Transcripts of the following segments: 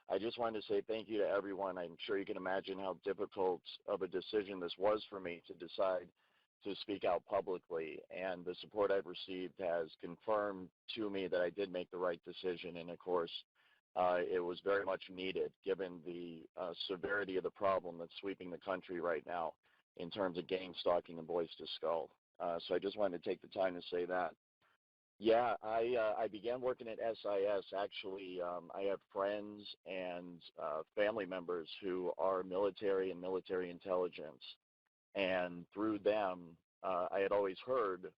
I just wanted to say thank you to everyone. I'm sure you can imagine how difficult of a decision this was for me to decide to speak out publicly, and the support I've received has confirmed to me that I did make the right decision, and of course, it was very much needed given the severity of the problem that's sweeping the country right now in terms of gang stalking and voice to skull. So I just wanted to take the time to say that. Yeah, I began working at SIS. Actually, I have friends and family members who are military and military intelligence, and through them, I had always heard,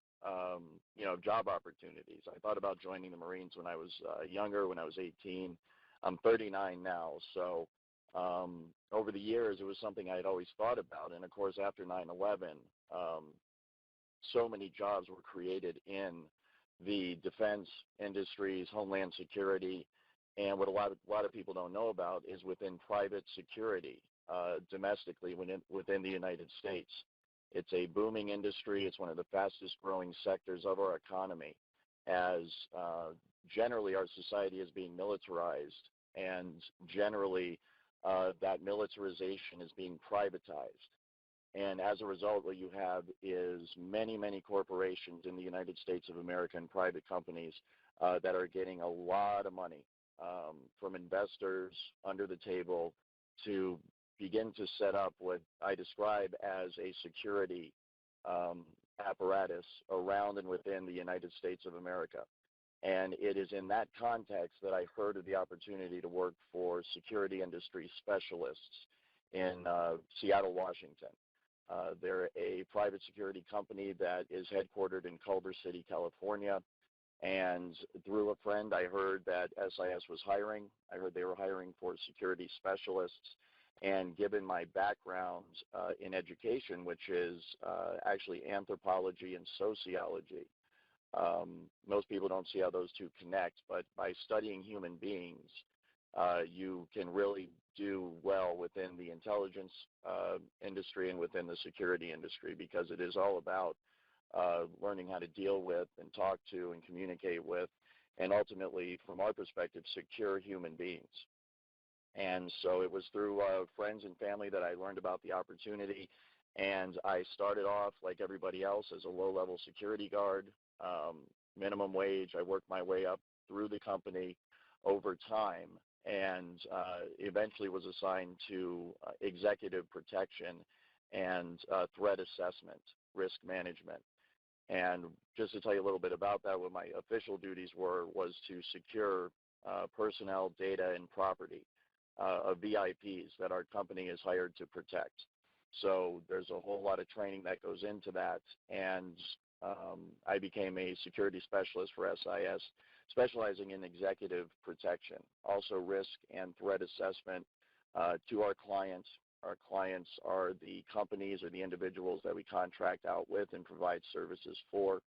job opportunities. I thought about joining the Marines when I was younger, when I was 18. I'm 39 now, so over the years, it was something I had always thought about. And of course, after 9/11, so many jobs were created in the defense industries, homeland security, and what a lot of people don't know about is within private security, domestically within the United States. It's a booming industry. It's one of the fastest growing sectors of our economy, as generally our society is being militarized, and generally that militarization is being privatized. And as a result, what you have is many, many corporations in the United States of America and private companies that are getting a lot of money from investors under the table to begin to set up what I describe as a security apparatus around and within the United States of America. And it is in that context that I heard of the opportunity to work for security industry specialists in Seattle, Washington. They're a private security company that is headquartered in Culver City, California. And through a friend, I heard that SIS was hiring. I heard they were hiring for security specialists. And given my background in education, which is actually anthropology and sociology, most people don't see how those two connect. But by studying human beings, you can really do well within the intelligence industry and within the security industry, because it is all about learning how to deal with and talk to and communicate with, and ultimately, from our perspective, secure human beings. And so it was through friends and family that I learned about the opportunity, and I started off like everybody else as a low-level security guard, minimum wage. I worked my way up through the company over time, and eventually was assigned to executive protection and threat assessment, risk management. And just to tell you a little bit about that, what my official duties was to secure personnel, data, and property of VIPs that our company is hired to protect. So there's a whole lot of training that goes into that, and I became a security specialist for SIS, specializing in executive protection, also risk and threat assessment to our clients. Our clients are the companies or the individuals that we contract out with and provide services for.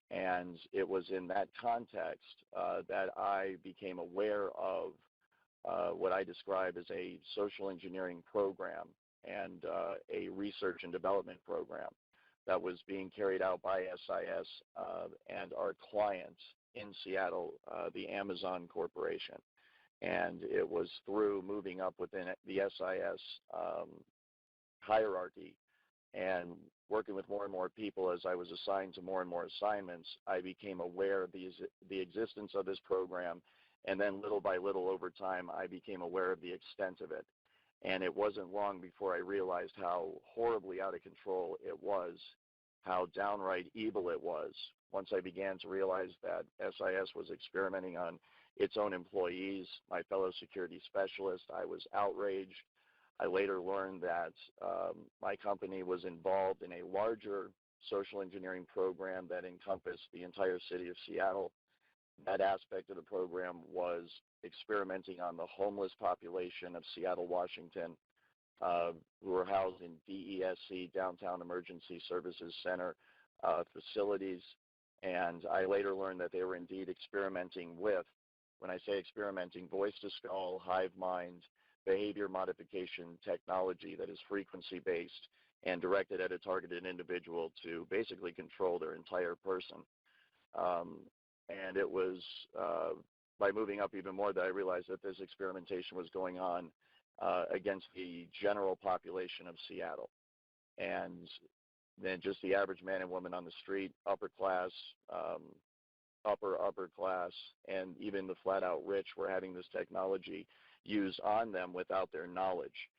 And it was in that context that I became aware of what I describe as a social engineering program and a research and development program that was being carried out by SIS and our clients in Seattle, the Amazon Corporation. And it was through moving up within the SIS hierarchy and working with more and more people as I was assigned to more and more assignments, I became aware of the existence of this program. And then little by little over time, I became aware of the extent of it. And it wasn't long before I realized how horribly out of control it was how downright evil it was. Once I began to realize that SIS was experimenting on its own employees, my fellow security specialists, I was outraged. I later learned that my company was involved in a larger social engineering program that encompassed the entire city of Seattle. That aspect of the program was experimenting on the homeless population of Seattle, Washington, who were housed in DESC, Downtown Emergency Services Center facilities. And I later learned that they were indeed experimenting with, when I say experimenting, voice-to-skull, hive mind, behavior modification technology that is frequency-based and directed at a targeted individual to basically control their entire person. And it was by moving up even more that I realized that this experimentation was going on against the general population of Seattle. And then just the average man and woman on the street, upper class, upper class, and even the flat-out rich were having this technology used on them without their knowledge.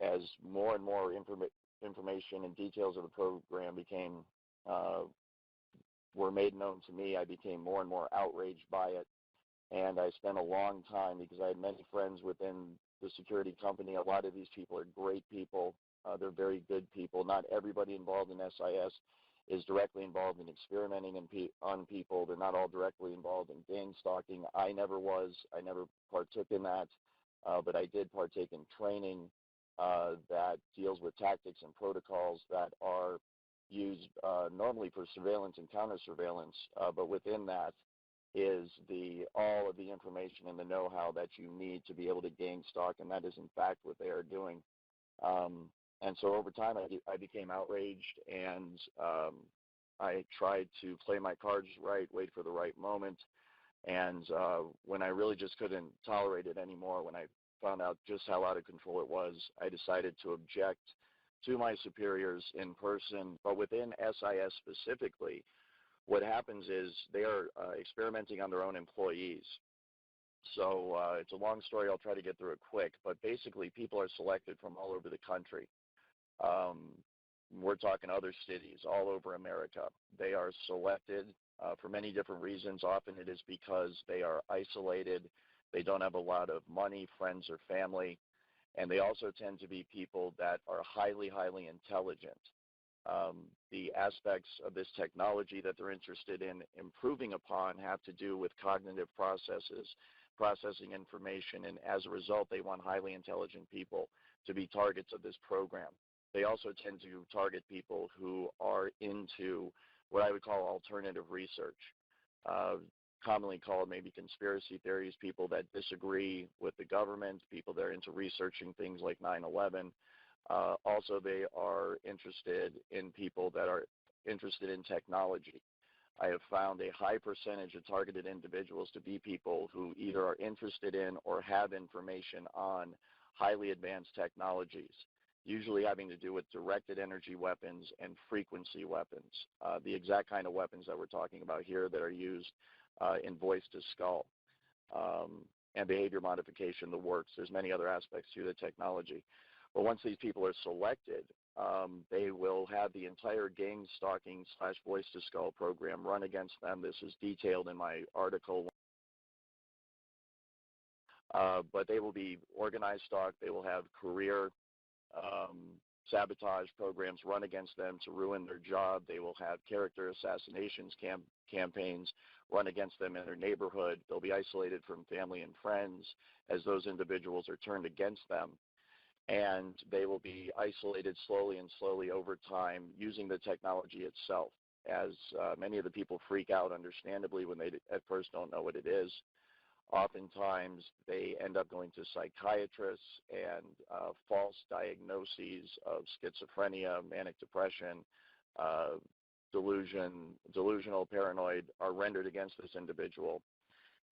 As more and more information and details of the program were made known to me, I became more and more outraged by it. And I spent a long time, because I had many friends within the security company. A lot of these people are great people. They're very good people. Not everybody involved in SIS is directly involved in experimenting on people. They're not all directly involved in gang stalking. I never was. I never partook in that. But I did partake in training that deals with tactics and protocols that are used normally for surveillance and counter-surveillance. But within that is all of the information and the know-how that you need to be able to gang stalk, and that is in fact what they are doing. And so over time I became outraged, and I tried to play my cards right, wait for the right moment. And when I really just couldn't tolerate it anymore, when I found out just how out of control it was, I decided to object to my superiors in person. But within SIS specifically, what happens is they are experimenting on their own employees. So it's a long story. I'll try to get through it quick. But basically, people are selected from all over the country. We're talking other cities all over America. They are selected for many different reasons. Often it is because they are isolated. They don't have a lot of money, friends, or family. And they also tend to be people that are highly, highly intelligent. The aspects of this technology that they're interested in improving upon have to do with cognitive processes, processing information, and as a result, they want highly intelligent people to be targets of this program. They also tend to target people who are into what I would call alternative research, commonly called maybe conspiracy theories, people that disagree with the government, people that are into researching things like 9/11. Also, they are interested in people that are interested in technology. I have found a high percentage of targeted individuals to be people who either are interested in or have information on highly advanced technologies, usually having to do with directed energy weapons and frequency weapons, the exact kind of weapons that we're talking about here that are used in voice-to-skull and behavior modification, the works. There's many other aspects to the technology. But once these people are selected, they will have the entire gang stalking / voice-to-skull program run against them. This is detailed in my article. But they will be organized stalk. They will have career sabotage programs run against them to ruin their job. They will have character assassinations campaigns run against them in their neighborhood. They'll be isolated from family and friends as those individuals are turned against them. And they will be isolated slowly over time using the technology itself, as many of the people freak out understandably when they at first don't know what it is. Oftentimes, they end up going to psychiatrists, and false diagnoses of schizophrenia, manic depression, delusional, paranoid are rendered against this individual.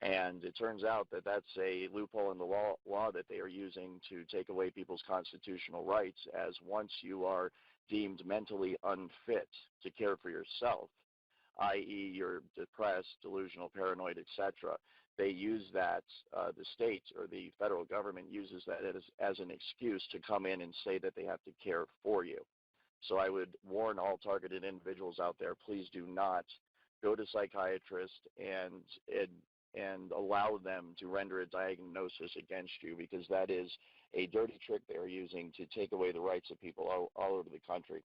And it turns out that that's a loophole in the law that they are using to take away people's constitutional rights, as once you are deemed mentally unfit to care for yourself, i.e. you're depressed, delusional, paranoid, etc., they use that, the state or the federal government uses that as an excuse to come in and say that they have to care for you. So I would warn all targeted individuals out there, please do not go to psychiatrists and allow them to render a diagnosis against you, because that is a dirty trick they are using to take away the rights of people all over the country.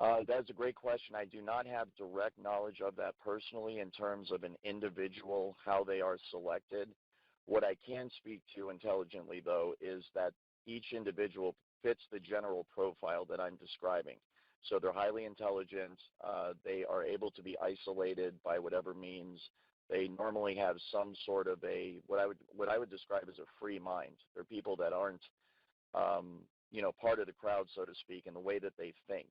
That's a great question. I do not have direct knowledge of that personally in terms of an individual, how they are selected. What I can speak to intelligently, though, is that each individual fits the general profile that I'm describing. So they're highly intelligent. They are able to be isolated by whatever means. They normally have some sort of what I would describe as a free mind. They're people that aren't part of the crowd, so to speak, in the way that they think.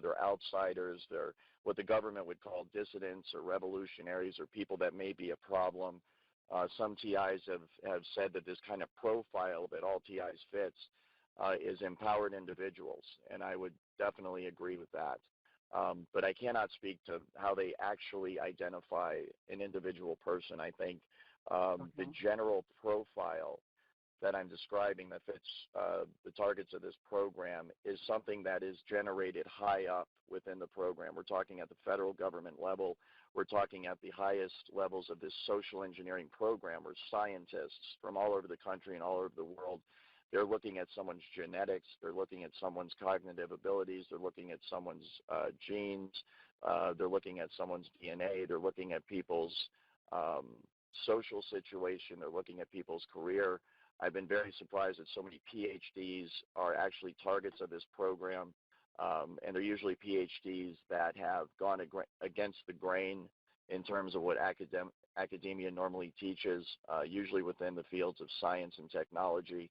They're outsiders. They're what the government would call dissidents or revolutionaries, or people that may be a problem. Some TIs have said that this kind of profile that all TIs fits is empowered individuals, and I would definitely agree with that. But I cannot speak to how they actually identify an individual person. I think the general profile that I'm describing that fits the targets of this program is something that is generated high up within the program. We're talking at the federal government level. We're talking at the highest levels of this social engineering program, where scientists from all over the country and all over the world, they're looking at someone's genetics, they're looking at someone's cognitive abilities, they're looking at someone's genes, they're looking at someone's DNA, they're looking at people's social situation, they're looking at people's career. I've been very surprised that so many PhDs are actually targets of this program, and they're usually PhDs that have gone against the grain in terms of what academia normally teaches, usually within the fields of science and technology.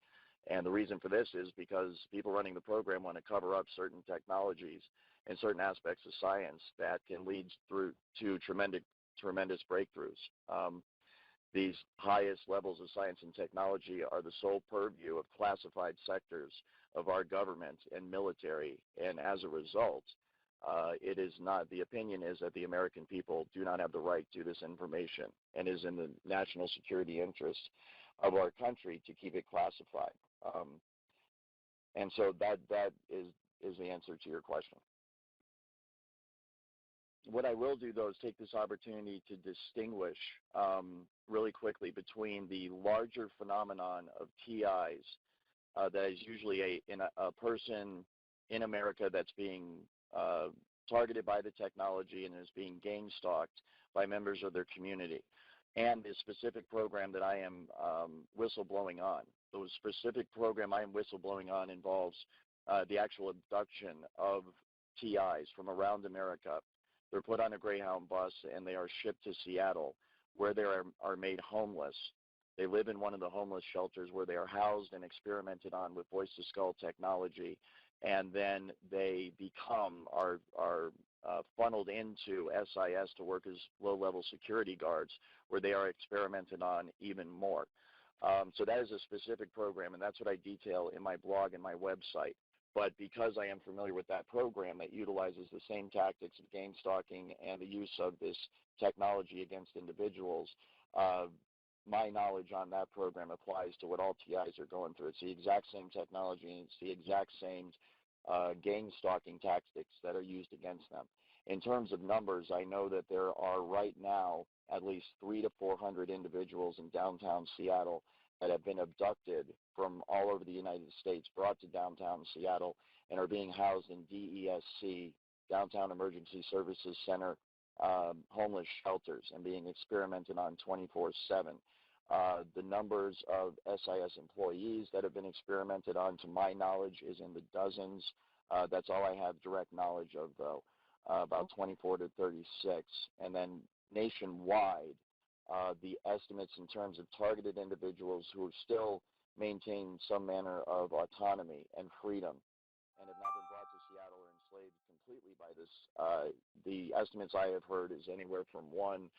And the reason for this is because people running the program want to cover up certain technologies and certain aspects of science that can lead through to tremendous breakthroughs. These highest levels of science and technology are the sole purview of classified sectors of our government and military, and as a result, it is not, the opinion is that the American people do not have the right to this information, and is in the national security interest of our country to keep it classified. And so that is the answer to your question. What I will do, though, is take this opportunity to distinguish really quickly between the larger phenomenon of TIs that is usually a person in America that's being targeted by the technology and is being gang-stalked by members of their community, and the specific program that I am whistleblowing on. The specific program I am whistleblowing on involves the actual abduction of TIs from around America. They're put on a Greyhound bus and they are shipped to Seattle, where they are made homeless. They live in one of the homeless shelters where they are housed and experimented on with voice-to-skull technology, and then they are funneled into SIS to work as low-level security guards, where they are experimented on even more. So that is a specific program, and that's what I detail in my blog and my website. But because I am familiar with that program that utilizes the same tactics of gang-stalking and the use of this technology against individuals, my knowledge on that program applies to what all TIs are going through. It's the exact same technology, and it's the exact same gang-stalking tactics that are used against them. In terms of numbers, I know that there are right now at least 300 to 400 individuals in downtown Seattle that have been abducted from all over the United States, brought to downtown Seattle, and are being housed in DESC, Downtown Emergency Services Center, homeless shelters, and being experimented on 24/7. The numbers of SIS employees that have been experimented on, to my knowledge, is in the dozens. That's all I have direct knowledge of, though, about 24 to 36. And then nationwide, the estimates in terms of targeted individuals who still maintain some manner of autonomy and freedom and have not been brought to Seattle or enslaved completely by this, the estimates I have heard is anywhere from 1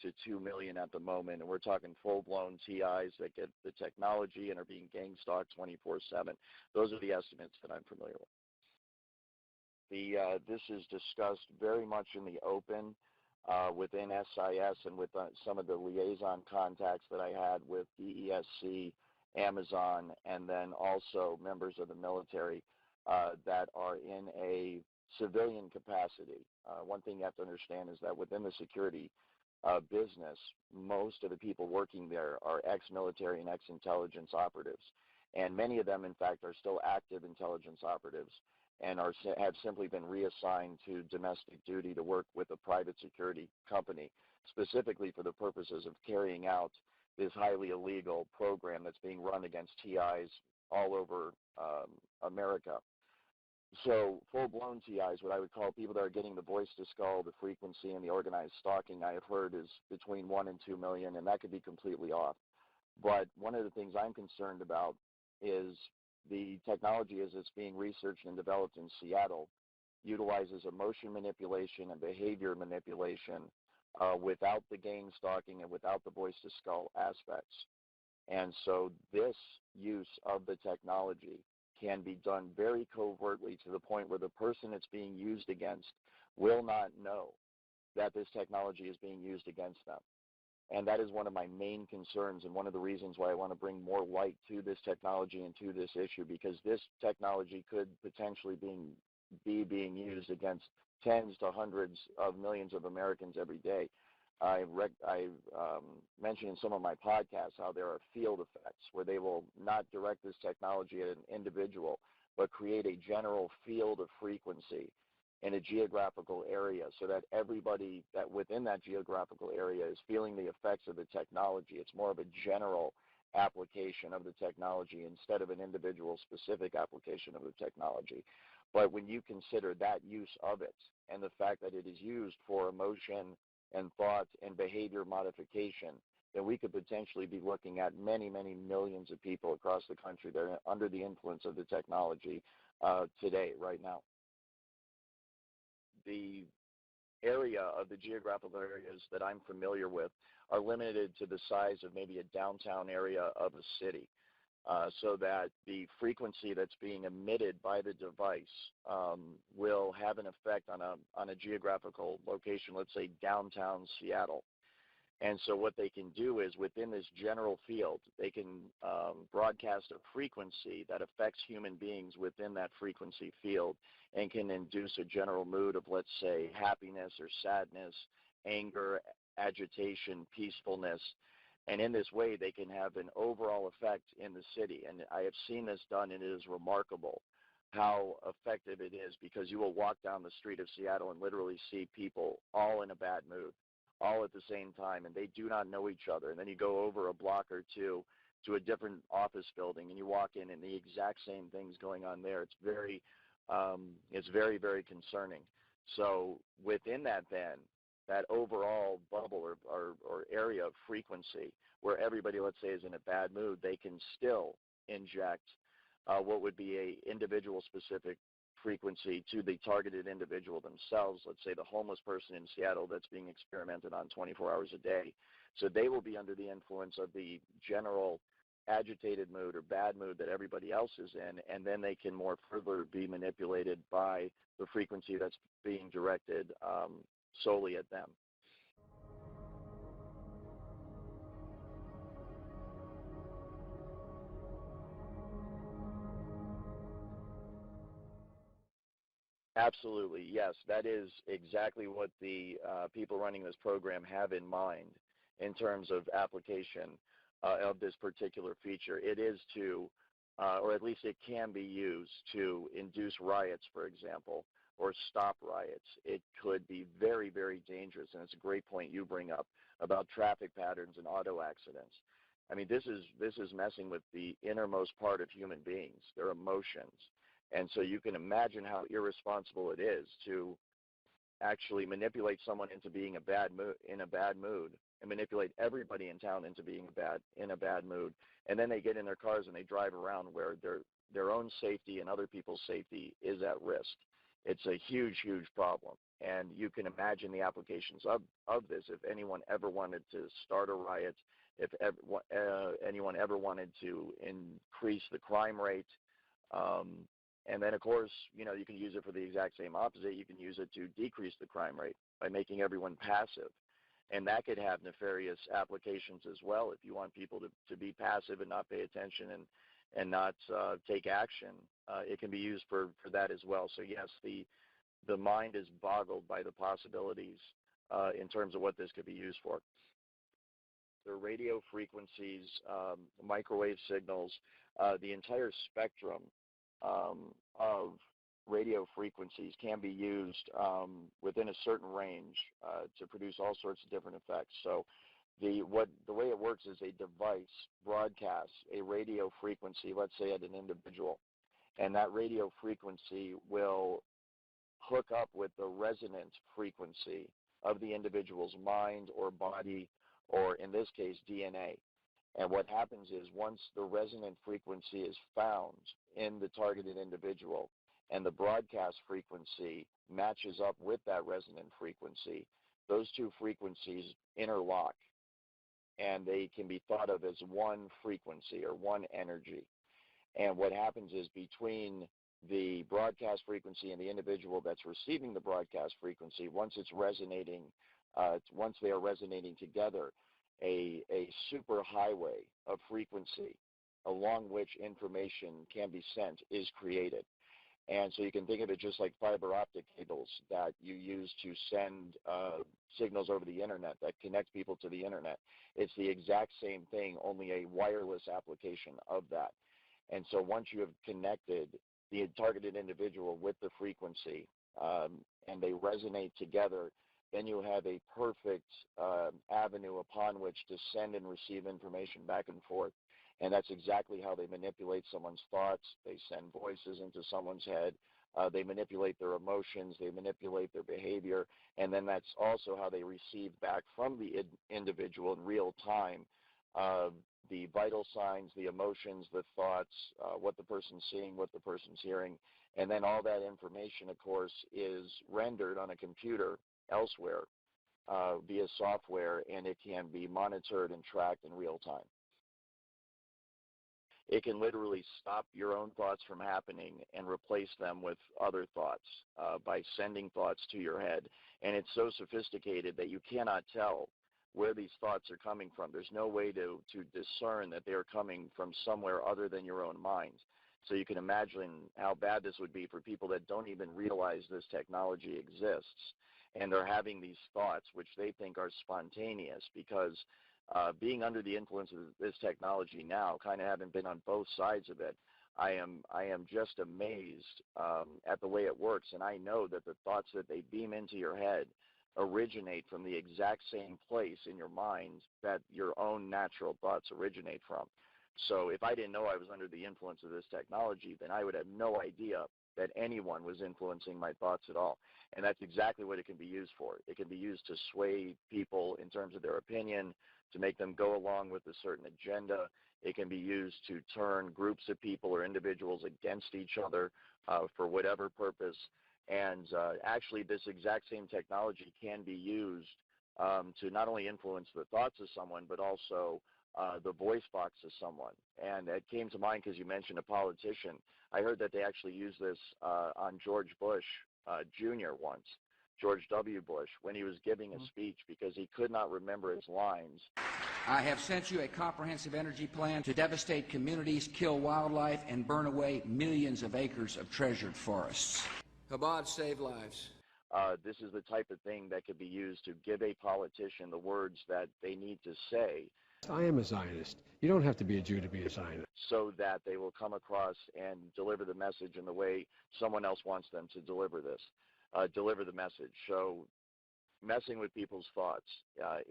to 2 million at the moment, and we're talking full-blown TIs that get the technology and are being gang-stalked 24/7. Those are the estimates that I'm familiar with. This is discussed very much in the open within SIS and with some of the liaison contacts that I had with DESC Amazon, and then also members of the military that are in a civilian capacity. One thing you have to understand is that within the security business, most of the people working there are ex-military and ex-intelligence operatives. And many of them, in fact, are still active intelligence operatives and have simply been reassigned to domestic duty to work with a private security company, specifically for the purposes of carrying out this highly illegal program that's being run against TIs all over America. So full-blown TIs, what I would call people that are getting the voice-to-skull, the frequency, and the organized stalking, I have heard is between 1 and 2 million, and that could be completely off. But one of the things I'm concerned about is the technology as it's being researched and developed in Seattle utilizes emotion manipulation and behavior manipulation without the gang stalking and without the voice-to-skull aspects. And so this use of the technology can be done very covertly to the point where the person it's being used against will not know that this technology is being used against them. And that is one of my main concerns and one of the reasons why I want to bring more light to this technology and to this issue, because this technology could potentially be being used against tens to hundreds of millions of Americans every day. I've mentioned in some of my podcasts how there are field effects where they will not direct this technology at an individual, but create a general field of frequency in a geographical area so that everybody that within that geographical area is feeling the effects of the technology. It's more of a general application of the technology instead of an individual specific application of the technology. But when you consider that use of it and the fact that it is used for emotion and thought and behavior modification, then we could potentially be looking at many, many millions of people across the country that are under the influence of the technology today, right now. The area of the geographical areas that I'm familiar with are limited to the size of maybe a downtown area of a city, so that the frequency that's being emitted by the device will have an effect on a geographical location, let's say downtown Seattle. And so what they can do is within this general field, they can broadcast a frequency that affects human beings within that frequency field and can induce a general mood of, let's say, happiness or sadness, anger, agitation, peacefulness. And in this way, they can have an overall effect in the city. And I have seen this done, and it is remarkable how effective it is, because you will walk down the street of Seattle and literally see people all in a bad mood, all at the same time, and they do not know each other. And then you go over a block or two to a different office building, and you walk in, and the exact same thing's going on there. It's very, very concerning. So within that, then, that overall bubble or area of frequency where everybody, let's say, is in a bad mood, they can still inject what would be a individual-specific frequency to the targeted individual themselves, let's say the homeless person in Seattle that's being experimented on 24 hours a day. So they will be under the influence of the general agitated mood or bad mood that everybody else is in, and then they can more further be manipulated by the frequency that's being directed solely at them. Absolutely, yes. That is exactly what the people running this program have in mind in terms of application of this particular feature. It is to, or at least it can be used to induce riots, for example, or stop riots. It could be very, very dangerous, and it's a great point you bring up about traffic patterns and auto accidents. I mean, this is messing with the innermost part of human beings, their emotions. And so you can imagine how irresponsible it is to actually manipulate someone into being in a bad mood, and manipulate everybody in town into being in a bad mood. And then they get in their cars and they drive around where their own safety and other people's safety is at risk. It's a huge, huge problem. And you can imagine the applications of this. If anyone ever wanted to start a riot, if anyone ever wanted to increase the crime rate, and then, of course, you know, you can use it for the exact same opposite. You can use it to decrease the crime rate by making everyone passive. And that could have nefarious applications as well. If you want people to be passive and not pay attention and not take action, it can be used for that as well. So yes, the mind is boggled by the possibilities in terms of what this could be used for. The radio frequencies, microwave signals, the entire spectrum of radio frequencies can be used within a certain range to produce all sorts of different effects. So the way it works is a device broadcasts a radio frequency, let's say at an individual, and that radio frequency will hook up with the resonant frequency of the individual's mind or body, or in this case, DNA. And what happens is once the resonant frequency is found in the targeted individual and the broadcast frequency matches up with that resonant frequency, those two frequencies interlock, and they can be thought of as one frequency or one energy. And what happens is between the broadcast frequency and the individual that's receiving the broadcast frequency, once it's resonating, once they are resonating together, a super highway of frequency along which information can be sent is created. And so you can think of it just like fiber optic cables that you use to send signals over the internet that connect people to the internet. It's the exact same thing, only a wireless application of that. And so once you have connected the targeted individual with the frequency and they resonate together, then you have a perfect avenue upon which to send and receive information back and forth. And that's exactly how they manipulate someone's thoughts. They send voices into someone's head. They manipulate their emotions. They manipulate their behavior. And then that's also how they receive back from the individual in real time the vital signs, the emotions, the thoughts, what the person's seeing, what the person's hearing. And then all that information, of course, is rendered on a computer elsewhere via software, and it can be monitored and tracked in real time. It can literally stop your own thoughts from happening and replace them with other thoughts by sending thoughts to your head. And it's so sophisticated that you cannot tell where these thoughts are coming from. There's no way to discern that they are coming from somewhere other than your own mind. So you can imagine how bad this would be for people that don't even realize this technology exists. And they're having these thoughts, which they think are spontaneous, because being under the influence of this technology now, kind of having been on both sides of it, I am just amazed at the way it works. And I know that the thoughts that they beam into your head originate from the exact same place in your mind that your own natural thoughts originate from. So if I didn't know I was under the influence of this technology, then I would have no idea that anyone was influencing my thoughts at all. And that's exactly what it can be used for. It can be used to sway people in terms of their opinion, to make them go along with a certain agenda. It can be used to turn groups of people or individuals against each other for whatever purpose. And actually, this exact same technology can be used to not only influence the thoughts of someone, but also the voice box of someone. And it came to mind because you mentioned a politician. I heard that they actually used this on George Bush Jr. once, George W. Bush, when he was giving a speech because he could not remember his lines. I have sent you a comprehensive energy plan to devastate communities, kill wildlife, and burn away millions of acres of treasured forests. Chabad save lives. This is the type of thing that could be used to give a politician the words that they need to say. I am a Zionist. You don't have to be a Jew to be a Zionist. So that they will come across and deliver the message in the way someone else wants them to deliver the message. So messing with people's thoughts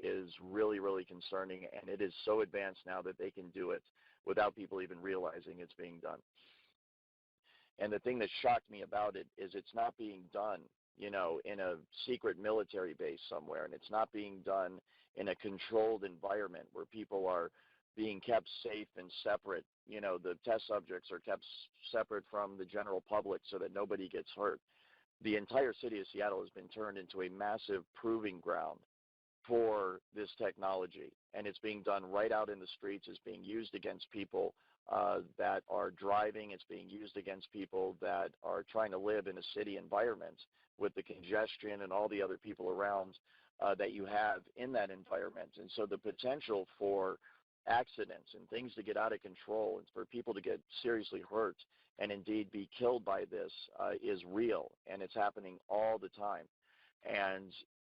is really, really concerning, and it is so advanced now that they can do it without people even realizing it's being done. And the thing that shocked me about it is it's not being done, in a secret military base somewhere, and it's not being done in a controlled environment where people are being kept safe and separate. The test subjects are kept separate from the general public so that nobody gets hurt. The entire city of Seattle has been turned into a massive proving ground for this technology, and it's being done right out in the streets. It's being used against people that are driving. It's being used against people that are trying to live in a city environment with the congestion and all the other people around that you have in that environment. And so the potential for accidents and things to get out of control and for people to get seriously hurt and indeed be killed by this is real, and it's happening all the time. And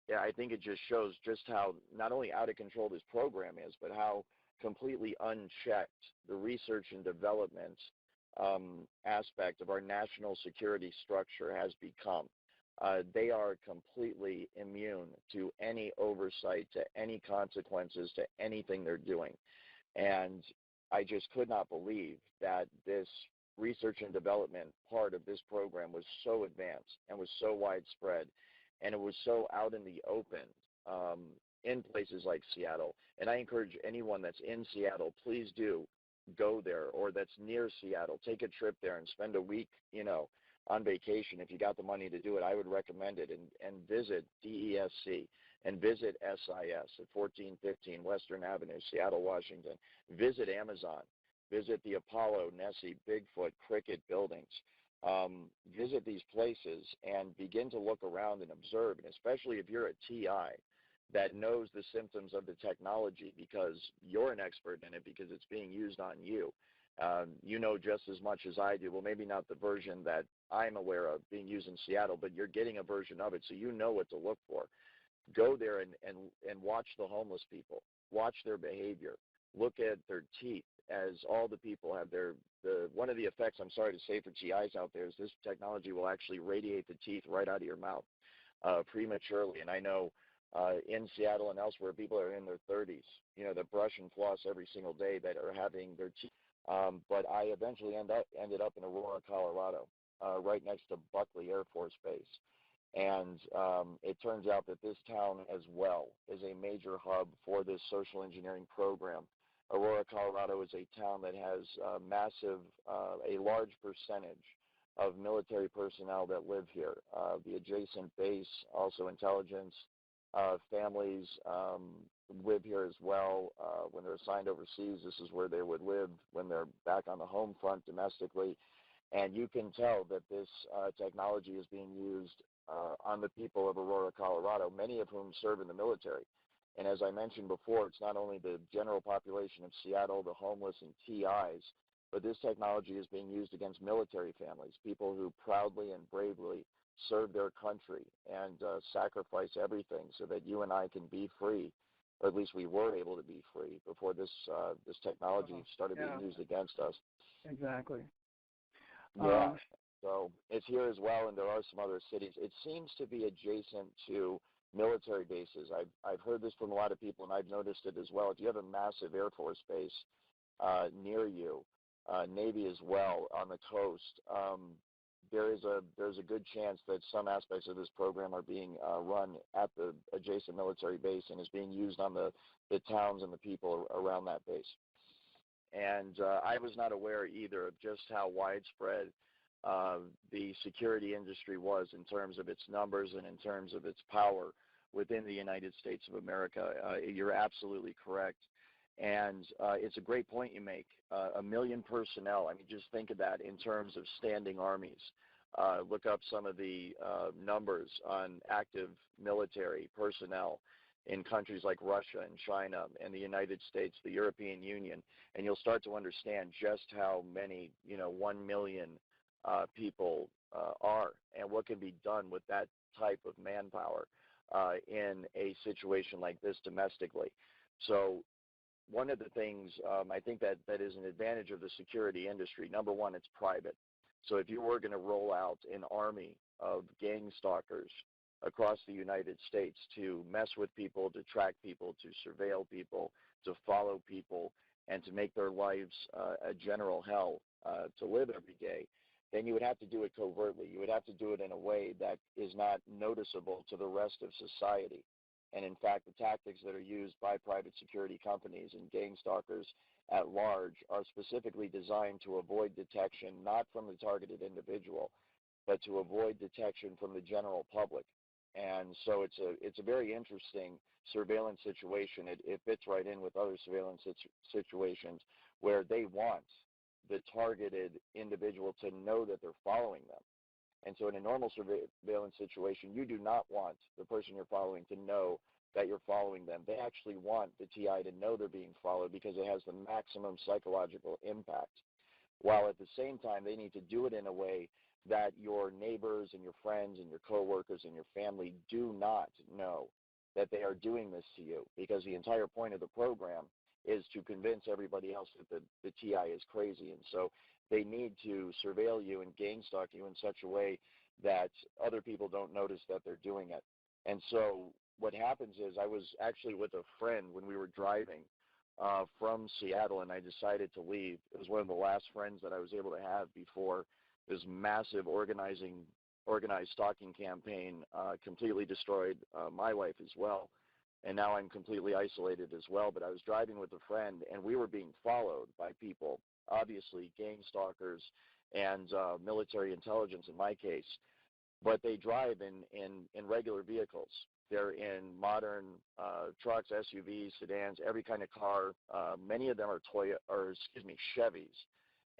yeah, I think it just shows just how not only out of control this program is, but how completely unchecked the research and development aspect of our national security structure has become. They are completely immune to any oversight, to any consequences, to anything they're doing. And I just could not believe that this research and development part of this program was so advanced and was so widespread, and it was so out in the open in places like Seattle. And I encourage anyone that's in Seattle, please do go there, or that's near Seattle, take a trip there and spend a week, on vacation. If you got the money to do it, I would recommend it, and visit DESC and visit SIS at 1415 Western Avenue, Seattle, Washington. Visit Amazon. Visit the Apollo, Nessie, Bigfoot, Cricket buildings. Visit these places and begin to look around and observe, and especially if you're a TI that knows the symptoms of the technology because you're an expert in it, because it's being used on you. You know just as much as I do. Well, maybe not the version that I'm aware of being used in Seattle, but you're getting a version of it, so you know what to look for. Go there and watch the homeless people. Watch their behavior. Look at their teeth, as all the people have one of the effects, I'm sorry to say, for TIs out there is this technology will actually radiate the teeth right out of your mouth prematurely. And I know in Seattle and elsewhere, people are in their 30s, that brush and floss every single day, that are having their teeth. But I eventually ended up in Aurora, Colorado, right next to Buckley Air Force Base. And it turns out that this town as well is a major hub for this social engineering program. Aurora, Colorado is a town that has a large percentage of military personnel that live here. The adjacent base, also intelligence families live here as well. When they're assigned overseas, this is where they would live when they're back on the home front domestically. And you can tell that this technology is being used on the people of Aurora, Colorado, many of whom serve in the military. And as I mentioned before, it's not only the general population of Seattle, the homeless and TIs, but this technology is being used against military families, people who proudly and bravely serve their country and sacrifice everything so that you and I can be free, or at least we were able to be free before this technology started being used against us. Exactly. Yeah. So it's here as well, and there are some other cities. It seems to be adjacent to military bases. I've heard this from a lot of people, and I've noticed it as well. If you have a massive Air Force base near you, Navy as well on the coast, there's a good chance that some aspects of this program are being run at the adjacent military base and is being used on the towns and the people around that base. And I was not aware either of just how widespread the security industry was in terms of its numbers and in terms of its power within the United States of America. You're absolutely correct. And it's a great point you make. 1 million personnel. I mean, just think of that in terms of standing armies. Look up some of the numbers on active military personnel in countries like Russia and China and the United States, the European Union, and you'll start to understand just how many, 1 million people are, and what can be done with that type of manpower in a situation like this domestically. So one of the things I think that is an advantage of the security industry, number one, it's private. So if you were going to roll out an army of gang stalkers across the United States to mess with people, to track people, to surveil people, to follow people, and to make their lives a general hell to live every day, then you would have to do it covertly. You would have to do it in a way that is not noticeable to the rest of society. And in fact, the tactics that are used by private security companies and gang stalkers at large are specifically designed to avoid detection, not from the targeted individual, but to avoid detection from the general public. And so it's a very interesting surveillance situation. It fits right in with other surveillance situations where they want the targeted individual to know that they're following them. And so in a normal surveillance situation, you do not want the person you're following to know that you're following them. They actually want the TI to know they're being followed because it has the maximum psychological impact. While at the same time, they need to do it in a way that your neighbors and your friends and your coworkers and your family do not know that they are doing this to you, because the entire point of the program is to convince everybody else that the TI is crazy. And so they need to surveil you and gang stalk you in such a way that other people don't notice that they're doing it. And so what happens is, I was actually with a friend when we were driving from Seattle, and I decided to leave. It was one of the last friends that I was able to have before this massive organized stalking campaign completely destroyed my life as well. And now I'm completely isolated as well. But I was driving with a friend, and we were being followed by people, obviously gang stalkers and military intelligence in my case. But they drive in regular vehicles. They're in modern trucks, SUVs, sedans, every kind of car. Many of them are Chevys.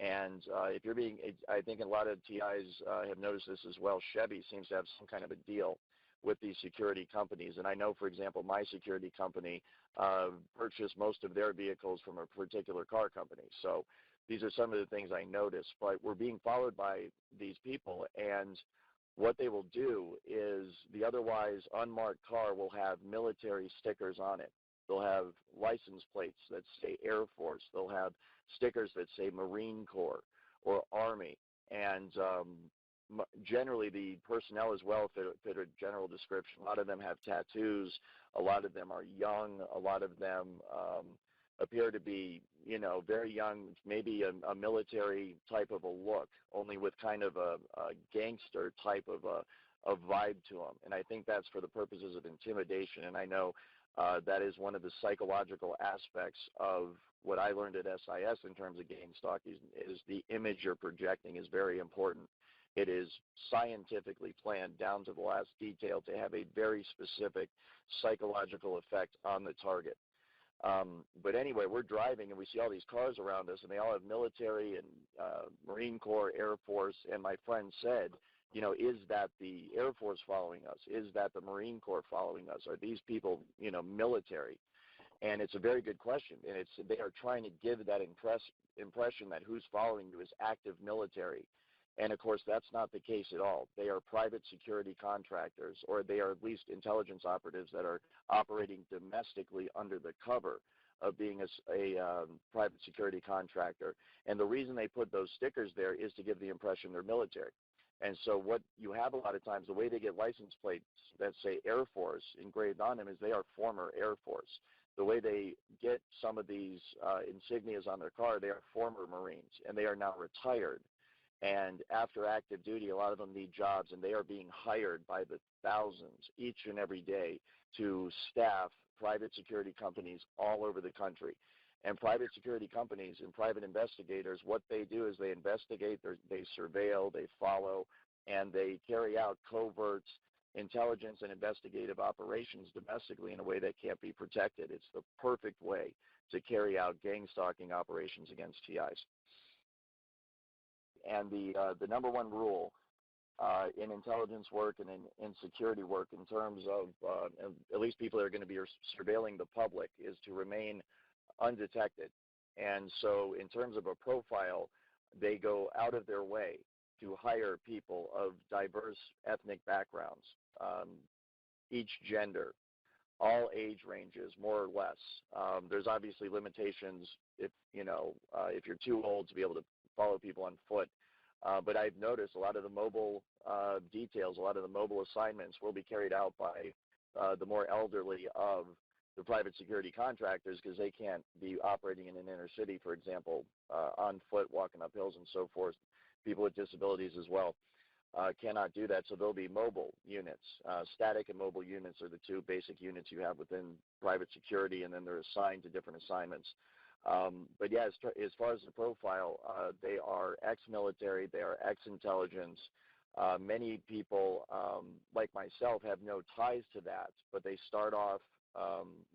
And if you're being, I think a lot of TIs have noticed this as well. Chevy seems to have some kind of a deal with these security companies. And I know, for example, my security company purchased most of their vehicles from a particular car company. So these are some of the things I noticed. But we're being followed by these people, and what they will do is the otherwise unmarked car will have military stickers on it. They'll have license plates that say Air Force. They'll have stickers that say Marine Corps or Army. And generally the personnel as well fit a general description. A lot of them have tattoos. A lot of them are young. A lot of them appear to be, very young, maybe a military type of a look, only with kind of a gangster type of a vibe to them. And I think that's for the purposes of intimidation. And I know that is one of the psychological aspects of what I learned at SIS in terms of gang stalking is the image you're projecting is very important. It is scientifically planned down to the last detail to have a very specific psychological effect on the target. But anyway, we're driving and we see all these cars around us, and they all have military and Marine Corps, Air Force. And my friend said, is that the Air Force following us? Is that the Marine Corps following us? Are these people, military? And it's a very good question. And they are trying to give that impression that who's following you is active military. And, of course, that's not the case at all. They are private security contractors, or they are at least intelligence operatives that are operating domestically under the cover of being a private security contractor. And the reason they put those stickers there is to give the impression they're military. And so what you have a lot of times, the way they get license plates that say Air Force engraved on them is they are former Air Force. The way they get some of these insignias on their car, they are former Marines, and they are now retired. And after active duty, a lot of them need jobs, and they are being hired by the thousands each and every day to staff private security companies all over the country. And private security companies and private investigators, what they do is they investigate, they surveil, they follow, and they carry out covert intelligence and investigative operations domestically in a way that can't be protected. It's the perfect way to carry out gang stalking operations against TIs. And the number one rule in intelligence work and in security work in terms of at least people that are going to be surveilling the public is to remain undetected. And so in terms of a profile, they go out of their way to hire people of diverse ethnic backgrounds, each gender, all age ranges, more or less. There's obviously limitations if you're too old to be able to follow people on foot. But I've noticed a lot of the mobile details, a lot of the mobile assignments will be carried out by the more elderly of the private security contractors, because they can't be operating in an inner city, for example, on foot, walking up hills and so forth. People with disabilities as well cannot do that, so there'll be mobile units. Static and mobile units are the two basic units you have within private security, and then they're assigned to different assignments. But yeah, as far as the profile, they are ex-military, they are ex-intelligence. Many people, like myself, have no ties to that, but they start off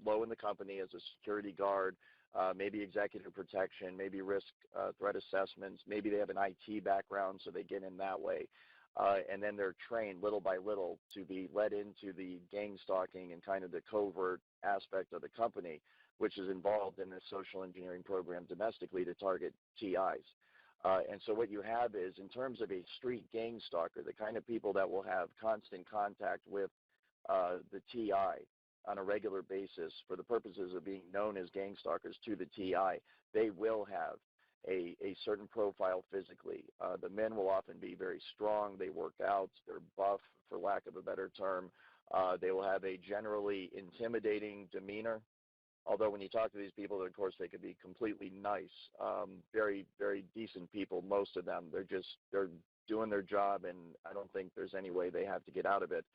low in the company as a security guard, maybe executive protection, maybe risk threat assessments, maybe they have an IT background, so they get in that way. and then they're trained little by little to be led into the gang stalking and kind of the covert aspect of the company, which is involved in this social engineering program domestically to target TIs. And so what you have is, in terms of a street gang stalker, the kind of people that will have constant contact with the TI on a regular basis for the purposes of being known as gang stalkers to the TI, they will have a certain profile physically. The men will often be very strong. They work out. They're buff, for lack of a better term. They will have a generally intimidating demeanor. Although when you talk to these people, of course, they could be completely nice, very, very decent people, most of them. They're doing their job, and I don't think there's any way they have to get out of it,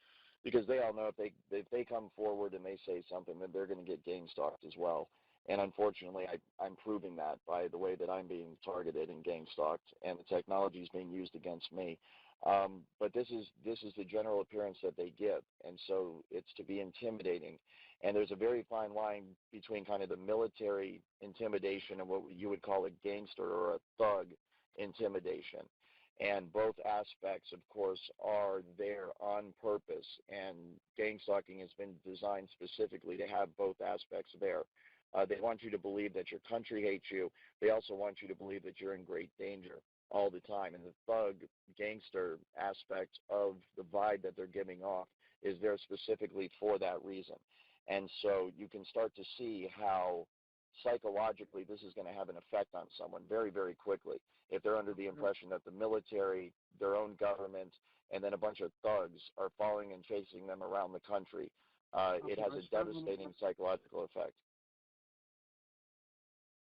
because they all know if they come forward and they say something, then they're going to get gang stalked as well. And unfortunately, I'm proving that by the way that I'm being targeted and gang stalked, and the technology is being used against me. But this is the general appearance that they give, and so it's to be intimidating. And there's a very fine line between kind of the military intimidation and what you would call a gangster or a thug intimidation. And both aspects, of course, are there on purpose, and gang stalking has been designed specifically to have both aspects there. They want you to believe that your country hates you. They also want you to believe that you're in great danger all the time. And the thug, gangster aspect of the vibe that they're giving off is there specifically for that reason. And so you can start to see how psychologically this is going to have an effect on someone very, very quickly. If they're under the impression that the military, their own government, and then a bunch of thugs are following and chasing them around the country, it has a devastating psychological effect.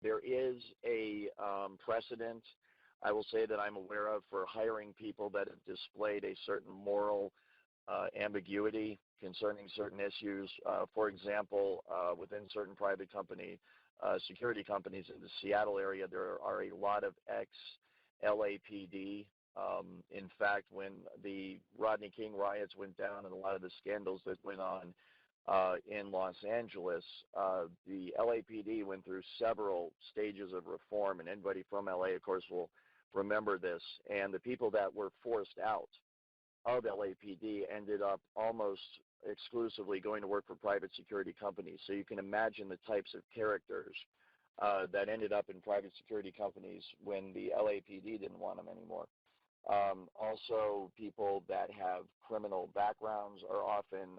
There is a precedent, I will say, that I'm aware of for hiring people that have displayed a certain moral ambiguity concerning certain issues. For example, within certain private security companies in the Seattle area, there are a lot of ex-LAPD. In fact, when the Rodney King riots went down and a lot of the scandals that went on in Los Angeles, the LAPD went through several stages of reform, and anybody from LA, of course, will remember this. And the people that were forced out of LAPD ended up almost exclusively going to work for private security companies. So you can imagine the types of characters that ended up in private security companies when the LAPD didn't want them anymore. Also, people that have criminal backgrounds are often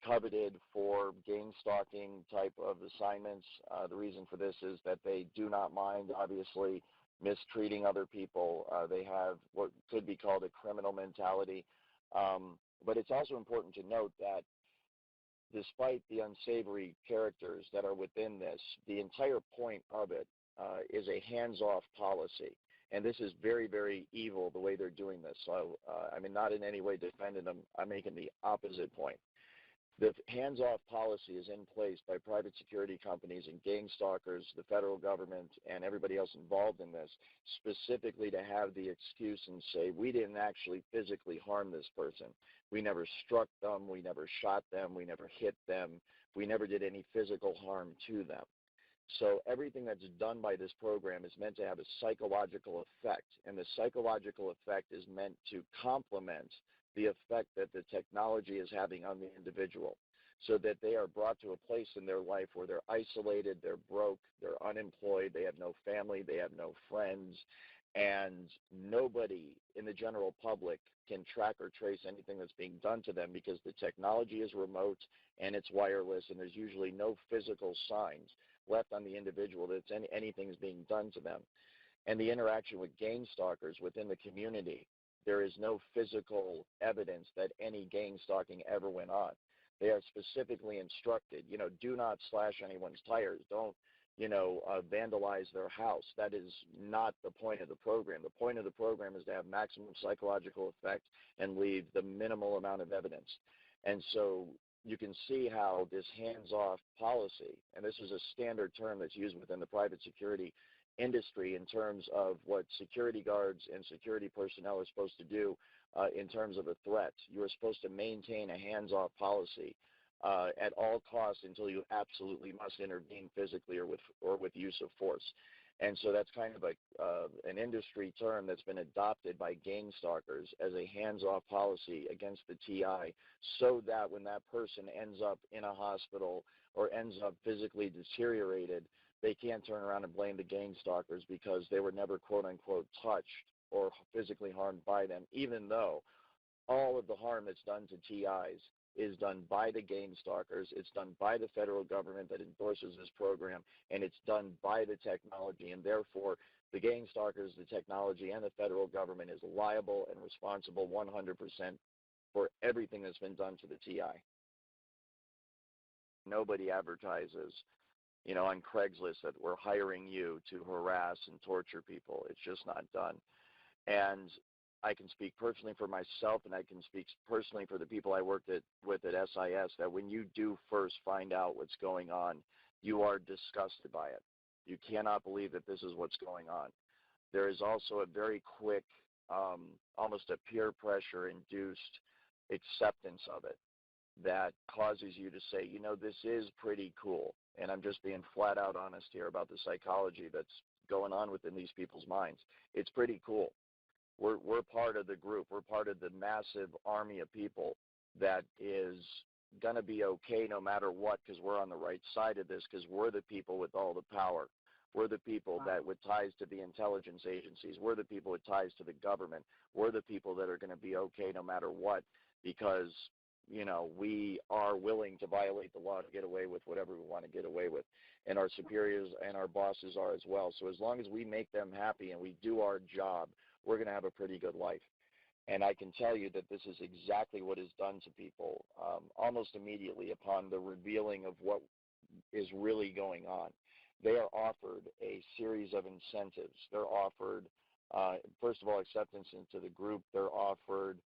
coveted for gang stalking type of assignments. The reason for this is that they do not mind, obviously, mistreating other people. They have what could be called a criminal mentality. But it's also important to note that despite the unsavory characters that are within this, the entire point of it is a hands-off policy. And this is very, very evil the way they're doing this. So, I mean, not in any way defending them. I'm making the opposite point. The hands-off policy is in place by private security companies and gang stalkers, the federal government, and everybody else involved in this, specifically to have the excuse and say, we didn't actually physically harm this person. We never struck them. We never shot them. We never hit them. We never did any physical harm to them. So everything that's done by this program is meant to have a psychological effect, and the psychological effect is meant to complement the effect that the technology is having on the individual, so that they are brought to a place in their life where they're isolated, they're broke, they're unemployed, they have no family, they have no friends, and nobody in the general public can track or trace anything that's being done to them because the technology is remote and it's wireless, and there's usually no physical signs left on the individual that anything is being done to them. And the interaction with gang stalkers within the community, there is no physical evidence that any gang stalking ever went on. They are specifically instructed, do not slash anyone's tires. Don't, vandalize their house. That is not the point of the program. The point of the program is to have maximum psychological effect and leave the minimal amount of evidence. And so you can see how this hands-off policy, and this is a standard term that's used within the private security industry in terms of what security guards and security personnel are supposed to do in terms of a threat. You are supposed to maintain a hands-off policy at all costs until you absolutely must intervene physically or with use of force. And so that's kind of an industry term that's been adopted by gang stalkers as a hands-off policy against the TI, so that when that person ends up in a hospital or ends up physically deteriorated, they can't turn around and blame the gang stalkers because they were never, quote-unquote, touched or physically harmed by them, even though all of the harm that's done to TIs is done by the gang stalkers, it's done by the federal government that endorses this program, and it's done by the technology, and therefore the gang stalkers, the technology, and the federal government is liable and responsible 100% for everything that's been done to the TI. Nobody advertises, you know, on Craigslist that we're hiring you to harass and torture people. It's just not done. And I can speak personally for myself, and I can speak personally for the people I worked with at SIS, that when you do first find out what's going on, you are disgusted by it. You cannot believe that this is what's going on. There is also a very quick, almost a peer pressure-induced acceptance of it that causes you to say, you know, this is pretty cool. And I'm just being flat out honest here about the psychology that's going on within these people's minds. It's pretty cool. We're part of the group. We're part of the massive army of people that is going to be okay no matter what, because we're on the right side of this, because we're the people with all the power. We're the people that with ties to the intelligence agencies. We're the people with ties to the government. We're the people that are going to be okay no matter what, because, you know, we are willing to violate the law to get away with whatever we want to get away with. And our superiors and our bosses are as well. So as long as we make them happy and we do our job, we're going to have a pretty good life. And I can tell you that this is exactly what is done to people almost immediately upon the revealing of what is really going on. They are offered a series of incentives. They're offered, first of all, acceptance into the group. They're offered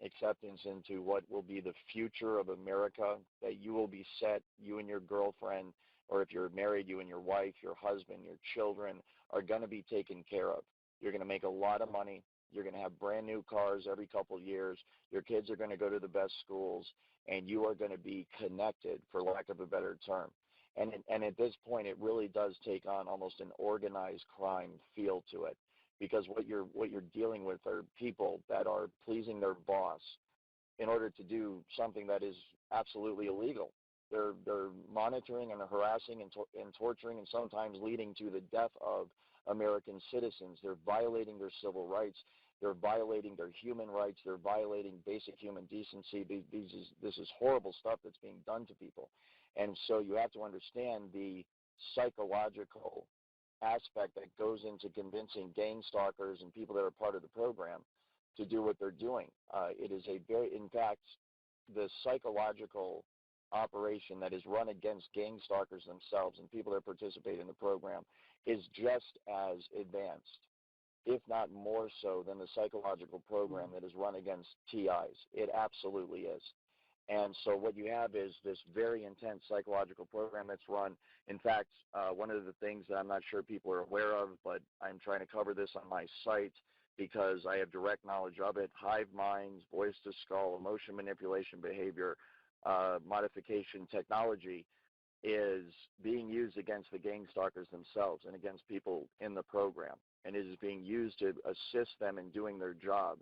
acceptance into what will be the future of America, that you will be set, you and your girlfriend, or if you're married, you and your wife, your husband, your children are going to be taken care of. You're going to make a lot of money. You're going to have brand new cars every couple of years. Your kids are going to go to the best schools, and you are going to be connected, for lack of a better term. And at this point, it really does take on almost an organized crime feel to it, because what you're dealing with are people that are pleasing their boss in order to do something that is absolutely illegal. They're monitoring and harassing and torturing, and sometimes leading to the death of American citizens. They're violating their civil rights. They're violating their human rights. They're violating basic human decency. This is horrible stuff that's being done to people. And so you have to understand the psychological aspect that goes into convincing gang stalkers and people that are part of the program to do what they're doing. It is in fact, the psychological operation that is run against gang stalkers themselves and people that participate in the program is just as advanced, if not more so, than the psychological program that is run against TIs. It absolutely is. And so what you have is this very intense psychological program that's run. In fact, one of the things that I'm not sure people are aware of, but I'm trying to cover this on my site because I have direct knowledge of it: hive minds, voice to skull, emotion manipulation behavior, modification technology is being used against the gang stalkers themselves and against people in the program. And it is being used to assist them in doing their job,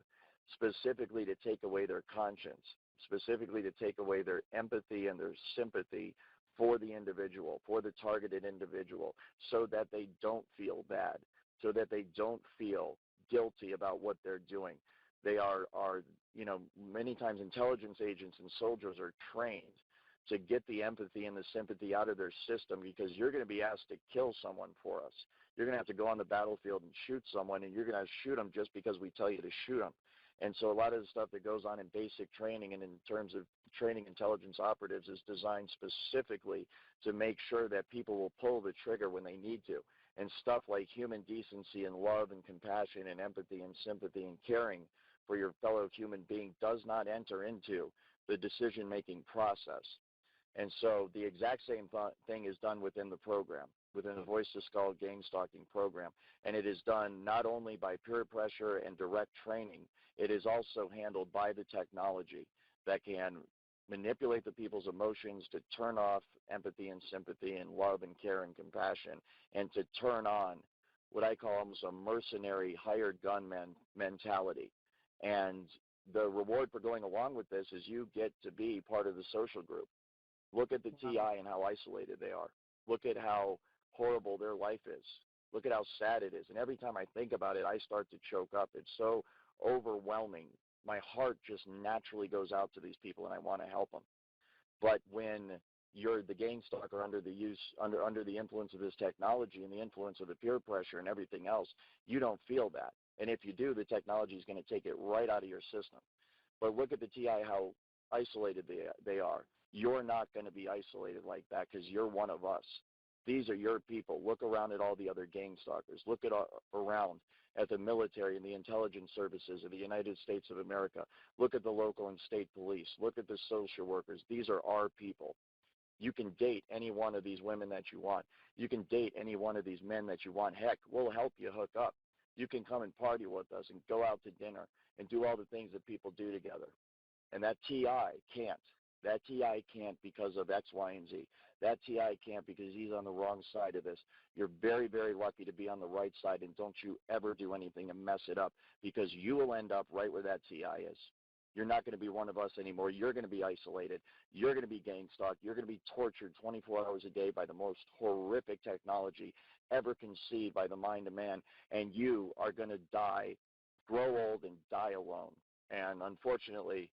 specifically to take away their conscience, specifically to take away their empathy and their sympathy for the individual, for the targeted individual, so that they don't feel bad, so that they don't feel guilty about what they're doing. They are, you know, many times intelligence agents and soldiers are trained to get the empathy and the sympathy out of their system, because you're going to be asked to kill someone for us. You're going to have to go on the battlefield and shoot someone, and you're going to shoot them just because we tell you to shoot them. And so a lot of the stuff that goes on in basic training and in terms of training intelligence operatives is designed specifically to make sure that people will pull the trigger when they need to. And stuff like human decency and love and compassion and empathy and sympathy and caring for your fellow human being does not enter into the decision-making process. And so the exact same thing is done within the program, within the Voice to Skull gang stalking program. And it is done not only by peer pressure and direct training, it is also handled by the technology that can manipulate the people's emotions, to turn off empathy and sympathy and love and care and compassion, and to turn on what I call almost a mercenary hired gunman mentality. And the reward for going along with this is you get to be part of the social group. Look at the TI and how isolated they are. Look at how horrible their life is. Look at how sad it is. And every time I think about it, I start to choke up. It's so overwhelming. My heart just naturally goes out to these people, and I want to help them. But when you're the gang stalker under the influence of this technology and the influence of the peer pressure and everything else, you don't feel that. And if you do, the technology is going to take it right out of your system. But look at the TI, how isolated they are. You're not going to be isolated like that because you're one of us. These are your people. Look around at all the other gang stalkers. Look around at the military and the intelligence services of the United States of America. Look at the local and state police. Look at the social workers. These are our people. You can date any one of these women that you want. You can date any one of these men that you want. Heck, we'll help you hook up. You can come and party with us and go out to dinner and do all the things that people do together. And that TI can't. That TI can't because of X, Y, and Z. That TI can't because he's on the wrong side of this. You're very, very lucky to be on the right side, and don't you ever do anything to mess it up, because you will end up right where that TI is. You're not going to be one of us anymore. You're going to be isolated. You're going to be gang stalked. You're going to be tortured 24 hours a day by the most horrific technology ever conceived by the mind of man, and you are going to die, grow old, and die alone. And unfortunately,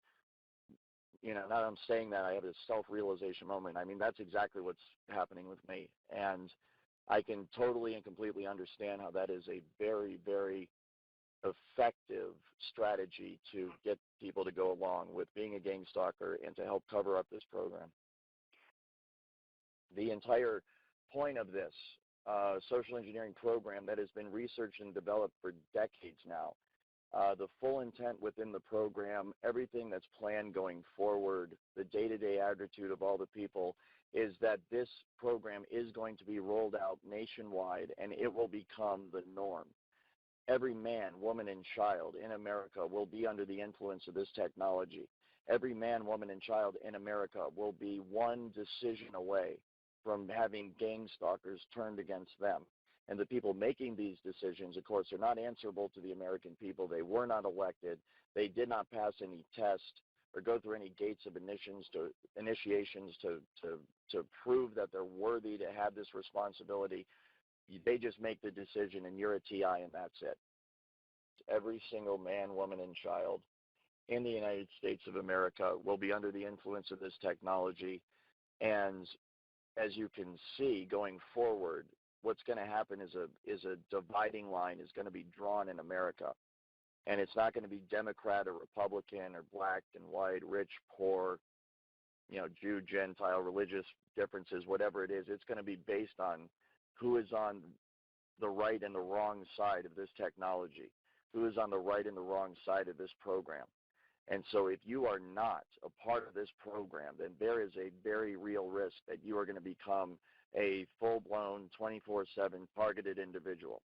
now that I'm saying that, I have this self-realization moment. I mean, that's exactly what's happening with me. And I can totally and completely understand how that is a very, very effective strategy to get people to go along with being a gang stalker and to help cover up this program. The entire point of this social engineering program that has been researched and developed for decades now, the full intent within the program, everything that's planned going forward, the day-to-day attitude of all the people, is that this program is going to be rolled out nationwide, and it will become the norm. Every man, woman, and child in America will be under the influence of this technology. Every man, woman, and child in America will be one decision away from having gang stalkers turned against them. And the people making these decisions, of course, are not answerable to the American people. They were not elected. They did not pass any test or go through any gates of initiations to prove that they're worthy to have this responsibility. They just make the decision, and you're a TI, and that's it. Every single man, woman, and child in the United States of America will be under the influence of this technology. And as you can see going forward, what's going to happen is a dividing line is going to be drawn in America. And it's not going to be Democrat or Republican or black and white, rich, poor, Jew, Gentile, religious differences, whatever it is. It's going to be based on who is on the right and the wrong side of this technology, who is on the right and the wrong side of this program. And so if you are not a part of this program, then there is a very real risk that you are going to become a full-blown 24/7 targeted individual.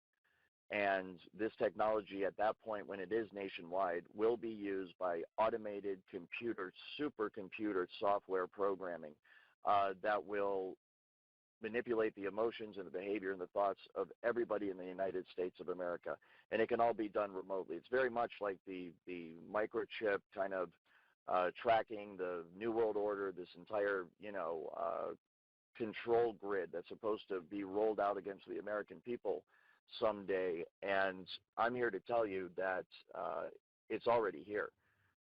And this technology at that point, when it is nationwide, will be used by automated supercomputer software programming that will manipulate the emotions and the behavior and the thoughts of everybody in the United States of America. And it can all be done remotely. It's very much like the microchip kind of tracking the New World Order, this entire, control grid that's supposed to be rolled out against the American people someday. And I'm here to tell you that it's already here.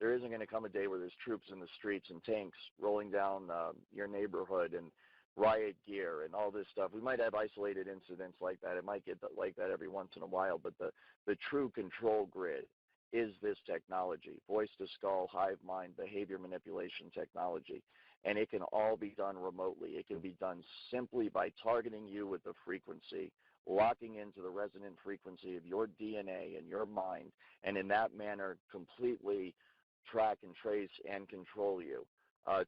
There isn't going to come a day where there's troops in the streets and tanks rolling down your neighborhood and riot gear and all this stuff. We might have isolated incidents like that. It might get like that every once in a while, but the true control grid is this technology, voice-to-skull, hive mind, behavior manipulation technology. And it can all be done remotely. It can be done simply by targeting you with the frequency, locking into the resonant frequency of your DNA and your mind, and in that manner completely track and trace and control you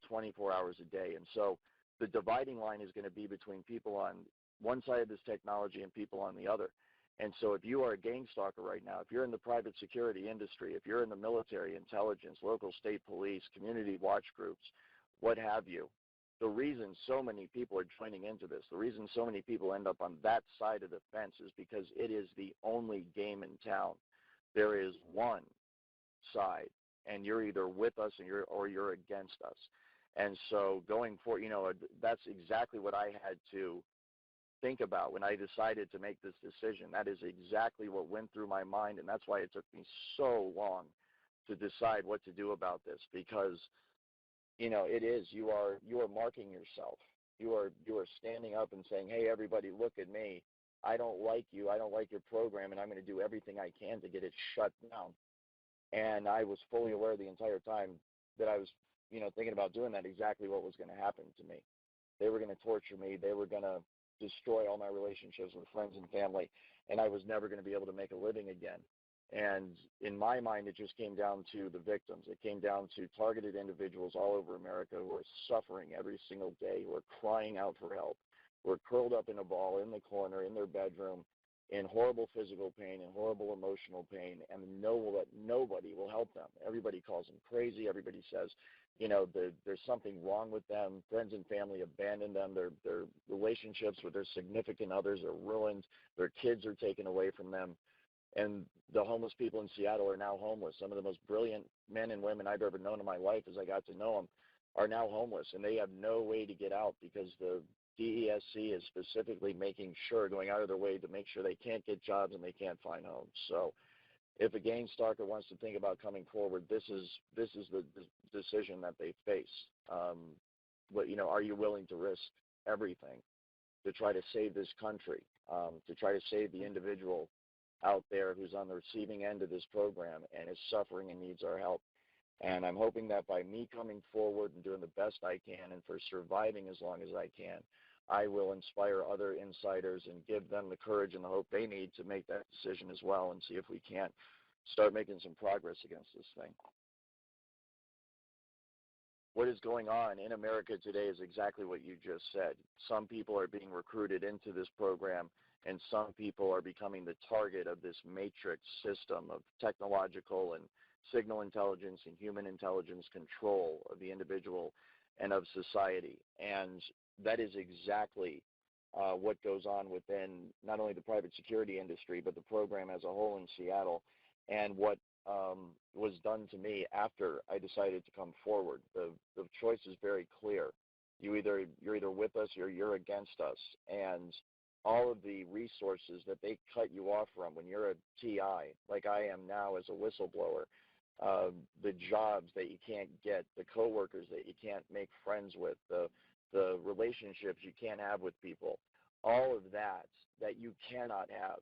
24 hours a day. And so the dividing line is going to be between people on one side of this technology and people on the other. And so if you are a gang stalker right now, if you're in the private security industry, if you're in the military, intelligence, local state police, community watch groups, what have you. The reason so many people are joining into this, the reason so many people end up on that side of the fence is because it is the only game in town. There is one side, and you're either with us or you're against us. And so going forward, that's exactly what I had to think about when I decided to make this decision. That is exactly what went through my mind, and that's why it took me so long to decide what to do about this, because it is, you are marking yourself. You are standing up and saying, hey, everybody, look at me. I don't like you. I don't like your program, and I'm going to do everything I can to get it shut down. And I was fully aware the entire time that I was, thinking about doing that, exactly what was going to happen to me. They were going to torture me. They were going to destroy all my relationships with friends and family, and I was never going to be able to make a living again. And in my mind, it just came down to the victims. It came down to targeted individuals all over America who are suffering every single day, who are crying out for help, who are curled up in a ball in the corner in their bedroom in horrible physical pain and horrible emotional pain, and know that nobody will help them. Everybody calls them crazy. Everybody says, there's something wrong with them. Friends and family abandon them. Their relationships with their significant others are ruined. Their kids are taken away from them. And the homeless people in Seattle are now homeless. Some of the most brilliant men and women I've ever known in my life, as I got to know them, are now homeless, and they have no way to get out because the DESC is specifically going out of their way to make sure they can't get jobs and they can't find homes. So if a Gangstalker wants to think about coming forward, this is the decision that they face. Are you willing to risk everything to try to save this country, to try to save the individual out there who's on the receiving end of this program and is suffering and needs our help? And I'm hoping that by me coming forward and doing the best I can, and for surviving as long as I can, I will inspire other insiders and give them the courage and the hope they need to make that decision as well, and see if we can't start making some progress against this thing. What is going on in America today is exactly what you just said. Some people are being recruited into this program, and some people are becoming the target of this matrix system of technological and signal intelligence and human intelligence control of the individual and of society. And that is exactly what goes on within not only the private security industry, but the program as a whole in Seattle, and what was done to me after I decided to come forward. The choice is very clear. You're either with us or you're against us. And all of the resources that they cut you off from when you're a TI, like I am now as a whistleblower, the jobs that you can't get, the coworkers that you can't make friends with, the relationships you can't have with people, all of that you cannot have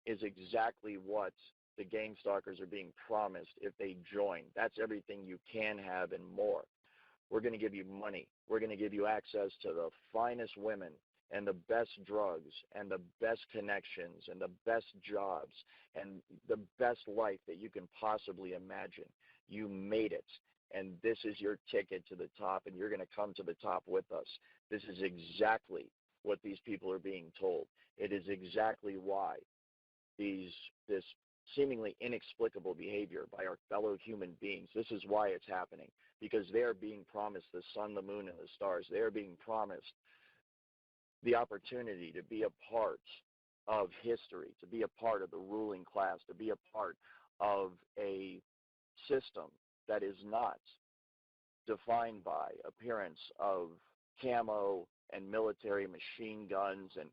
is exactly what the Gangstalkers are being promised if they join. That's everything you can have and more. We're going to give you money. We're going to give you access to the finest women and the best drugs and the best connections and the best jobs and the best life that you can possibly imagine. You made it, and this is your ticket to the top, and you're going to come to the top with us. This is exactly what these people are being told. It is exactly why this seemingly inexplicable behavior by our fellow human beings, this is why it's happening, because they are being promised the sun, the moon, and the stars. They are being promised the opportunity to be a part of history, to be a part of the ruling class, to be a part of a system that is not defined by appearance of camo and military machine guns and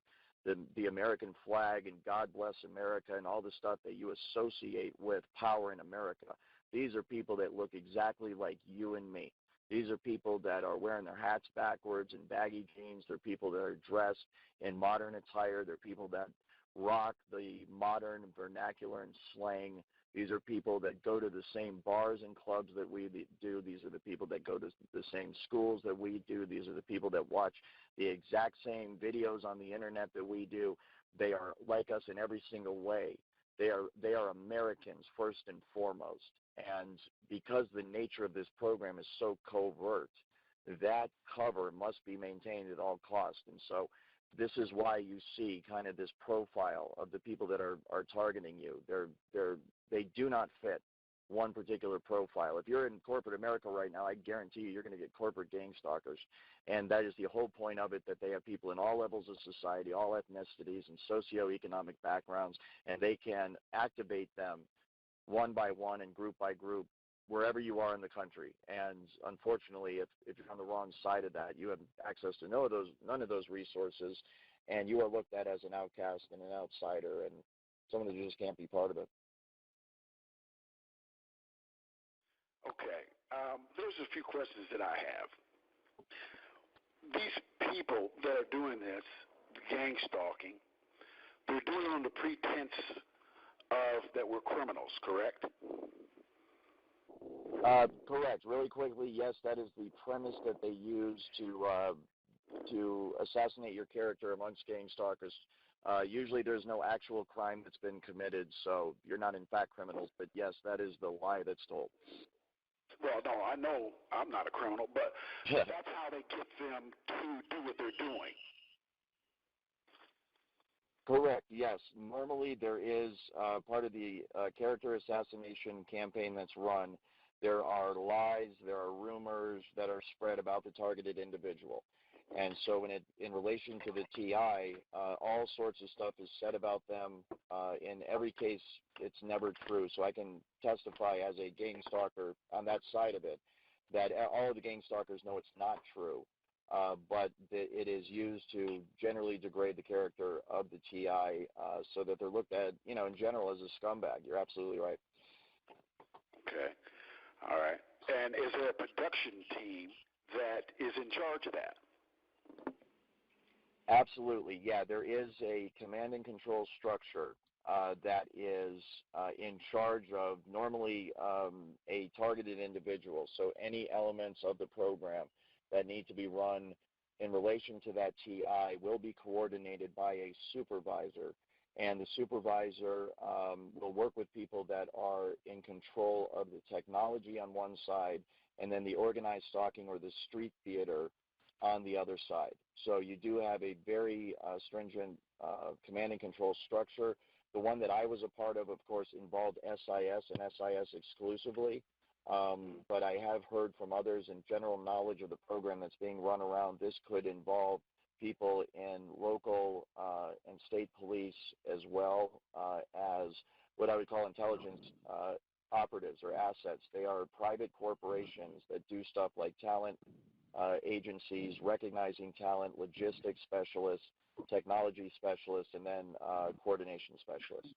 the American flag and God bless America and all the stuff that you associate with power in America. These are people that look exactly like you and me. These are people that are wearing their hats backwards and baggy jeans. They're people that are dressed in modern attire. They're people that rock the modern vernacular and slang. These are people that go to the same bars and clubs that we do. These are the people that go to the same schools that we do. These are the people that watch the exact same videos on the internet that we do. They are like us in every single way. They are Americans first and foremost. And because the nature of this program is so covert, that cover must be maintained at all costs. And so this is why you see kind of this profile of the people that are targeting you. They do not fit one particular profile. If you're in corporate America right now, I guarantee you're going to get corporate gang stalkers. And that is the whole point of it, that they have people in all levels of society, all ethnicities and socioeconomic backgrounds, and they can activate them one by one and group by group wherever you are in the country. And unfortunately, if you're on the wrong side of that, you have access to none of those resources, and you are looked at as an outcast and an outsider and someone that just can't be part of it. Okay. There's a few questions that I have. These people that are doing this, gang stalking, they're doing it on the pretense of that we're criminals, correct? Correct. Really quickly, yes, that is the premise that they use to assassinate your character amongst gang stalkers. Usually there's no actual crime that's been committed, so you're not in fact criminals, but yes, that is the lie that's told. Well, no, I know I'm not a criminal, but that's how they get them to do what they're doing. Correct, yes. Normally there is part of the character assassination campaign that's run. There are lies, there are rumors that are spread about the targeted individual. And so in relation to the TI, all sorts of stuff is said about them. In every case, it's never true. So I can testify as a gang stalker on that side of it that all of the gang stalkers know it's not true. But it is used to generally degrade the character of the TI so that they're looked at, in general as a scumbag. You're absolutely right. Okay. All right. And is there a production team that is in charge of that? Absolutely, yeah. There is a command and control structure that is in charge of normally a targeted individual. So any elements of the program that need to be run in relation to that TI will be coordinated by a supervisor. And the supervisor will work with people that are in control of the technology on one side, and then the organized stalking or the street theater on the other side. So you do have a very stringent command and control structure. The one that I was a part of course, involved SIS and SIS exclusively. But I have heard from others in general knowledge of the program that's being run around, this could involve people in local and state police as well as what I would call intelligence operatives or assets. They are private corporations that do stuff like talent agencies, recognizing talent, logistics specialists, technology specialists, and then coordination specialists.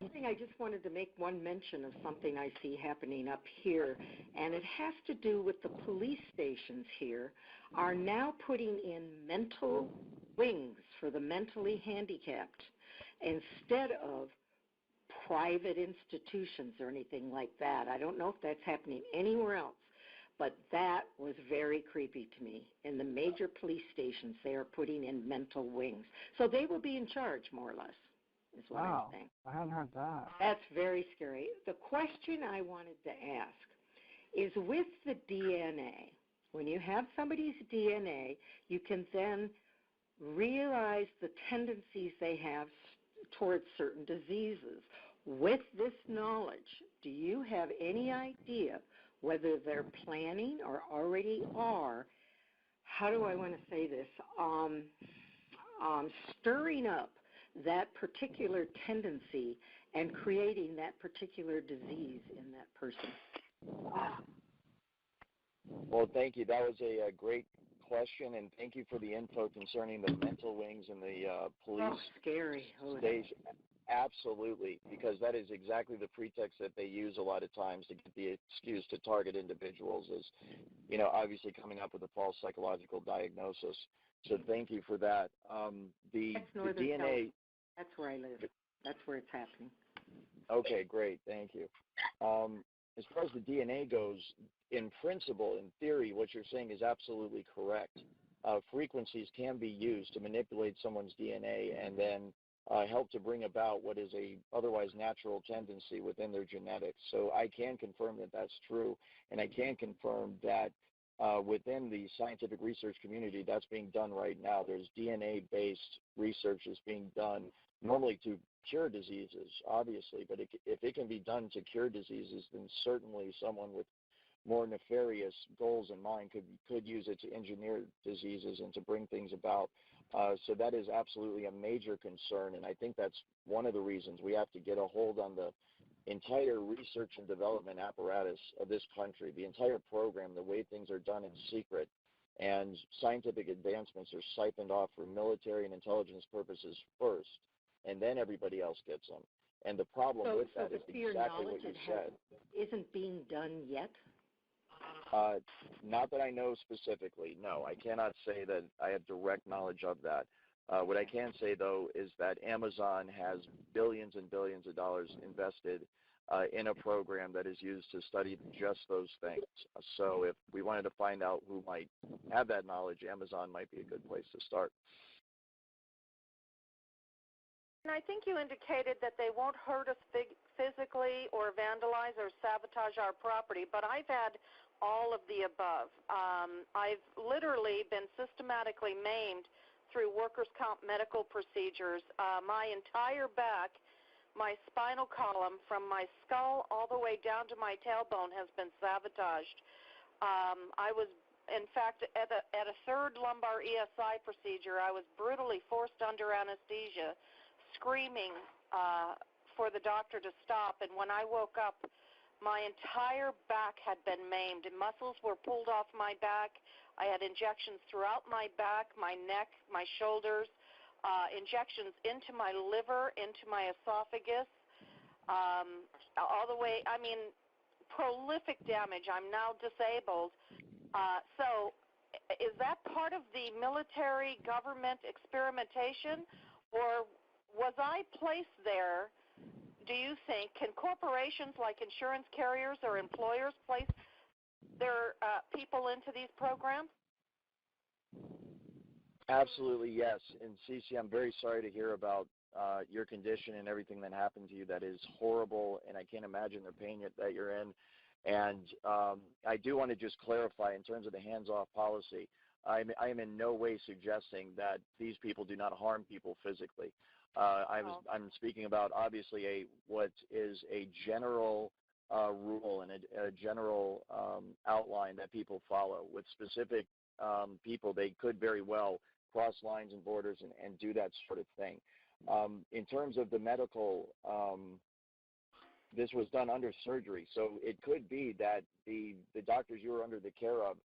I think I just wanted to make one mention of something I see happening up here, and it has to do with the police stations here are now putting in mental wings for the mentally handicapped instead of private institutions or anything like that. I don't know if that's happening anywhere else, but that was very creepy to me. In the major police stations, they are putting in mental wings. So they will be in charge, more or less, is what I'm saying. I hadn't heard that. That's very scary. The question I wanted to ask is with the DNA, when you have somebody's DNA, you can then realize the tendencies they have towards certain diseases. With this knowledge, do you have any idea whether they're planning or already are, how do I want to say this, stirring up that particular tendency and creating that particular disease in that person? Well, thank you. That was a great question, and thank you for the info concerning the mental wings and the police station. Absolutely, because that is exactly the pretext that they use a lot of times to get the excuse to target individuals is, obviously coming up with a false psychological diagnosis. So thank you for that. The DNA... That's where I live. That's where it's happening. Okay, great. Thank you. As far as the DNA goes, in principle, in theory, what you're saying is absolutely correct. Frequencies can be used to manipulate someone's DNA and then help to bring about what is a otherwise natural tendency within their genetics. So I can confirm that that's true, and I can confirm that within the scientific research community, that's being done right now. There's DNA-based research that's being done normally to cure diseases, obviously, but if it can be done to cure diseases, then certainly someone with more nefarious goals in mind could use it to engineer diseases and to bring things about. So that is absolutely a major concern, and I think that's one of the reasons we have to get a hold on the entire research and development apparatus of this country, the entire program, the way things are done in secret, and scientific advancements are siphoned off for military and intelligence purposes first, and then everybody else gets them. And the problem with that is exactly what you said. Isn't being done yet? Not that I know specifically, no. I cannot say that I have direct knowledge of that. What I can say, though, is that Amazon has billions and billions of dollars invested in a program that is used to study just those things. So if we wanted to find out who might have that knowledge, Amazon might be a good place to start. And I think you indicated that they won't hurt us physically or vandalize or sabotage our property, but I've had all of the above. I've literally been systematically maimed through workers' comp medical procedures. My entire back, my spinal column, from my skull all the way down to my tailbone has been sabotaged. I was, in fact, at a third lumbar ESI procedure, I was brutally forced under anesthesia, screaming for the doctor to stop, and when I woke up, my entire back had been maimed. Muscles were pulled off my back. I had injections throughout my back, my neck, my shoulders, injections into my liver, into my esophagus, all the way, I mean, prolific damage. I'm now disabled. So is that part of the military government experimentation, or was I placed there? Do you think, can corporations like insurance carriers or employers place their people into these programs? Absolutely, yes. And Cece, I'm very sorry to hear about your condition and everything that happened to you. That is horrible, and I can't imagine the pain that you're in. And I do want to just clarify in terms of the hands-off policy, I am in no way suggesting that these people do not harm people physically. I'm speaking about obviously what is a general rule and a general outline that people follow. With specific people, they could very well cross lines and borders and do that sort of thing. In terms of the medical, this was done under surgery, so it could be that the doctors you were under the care of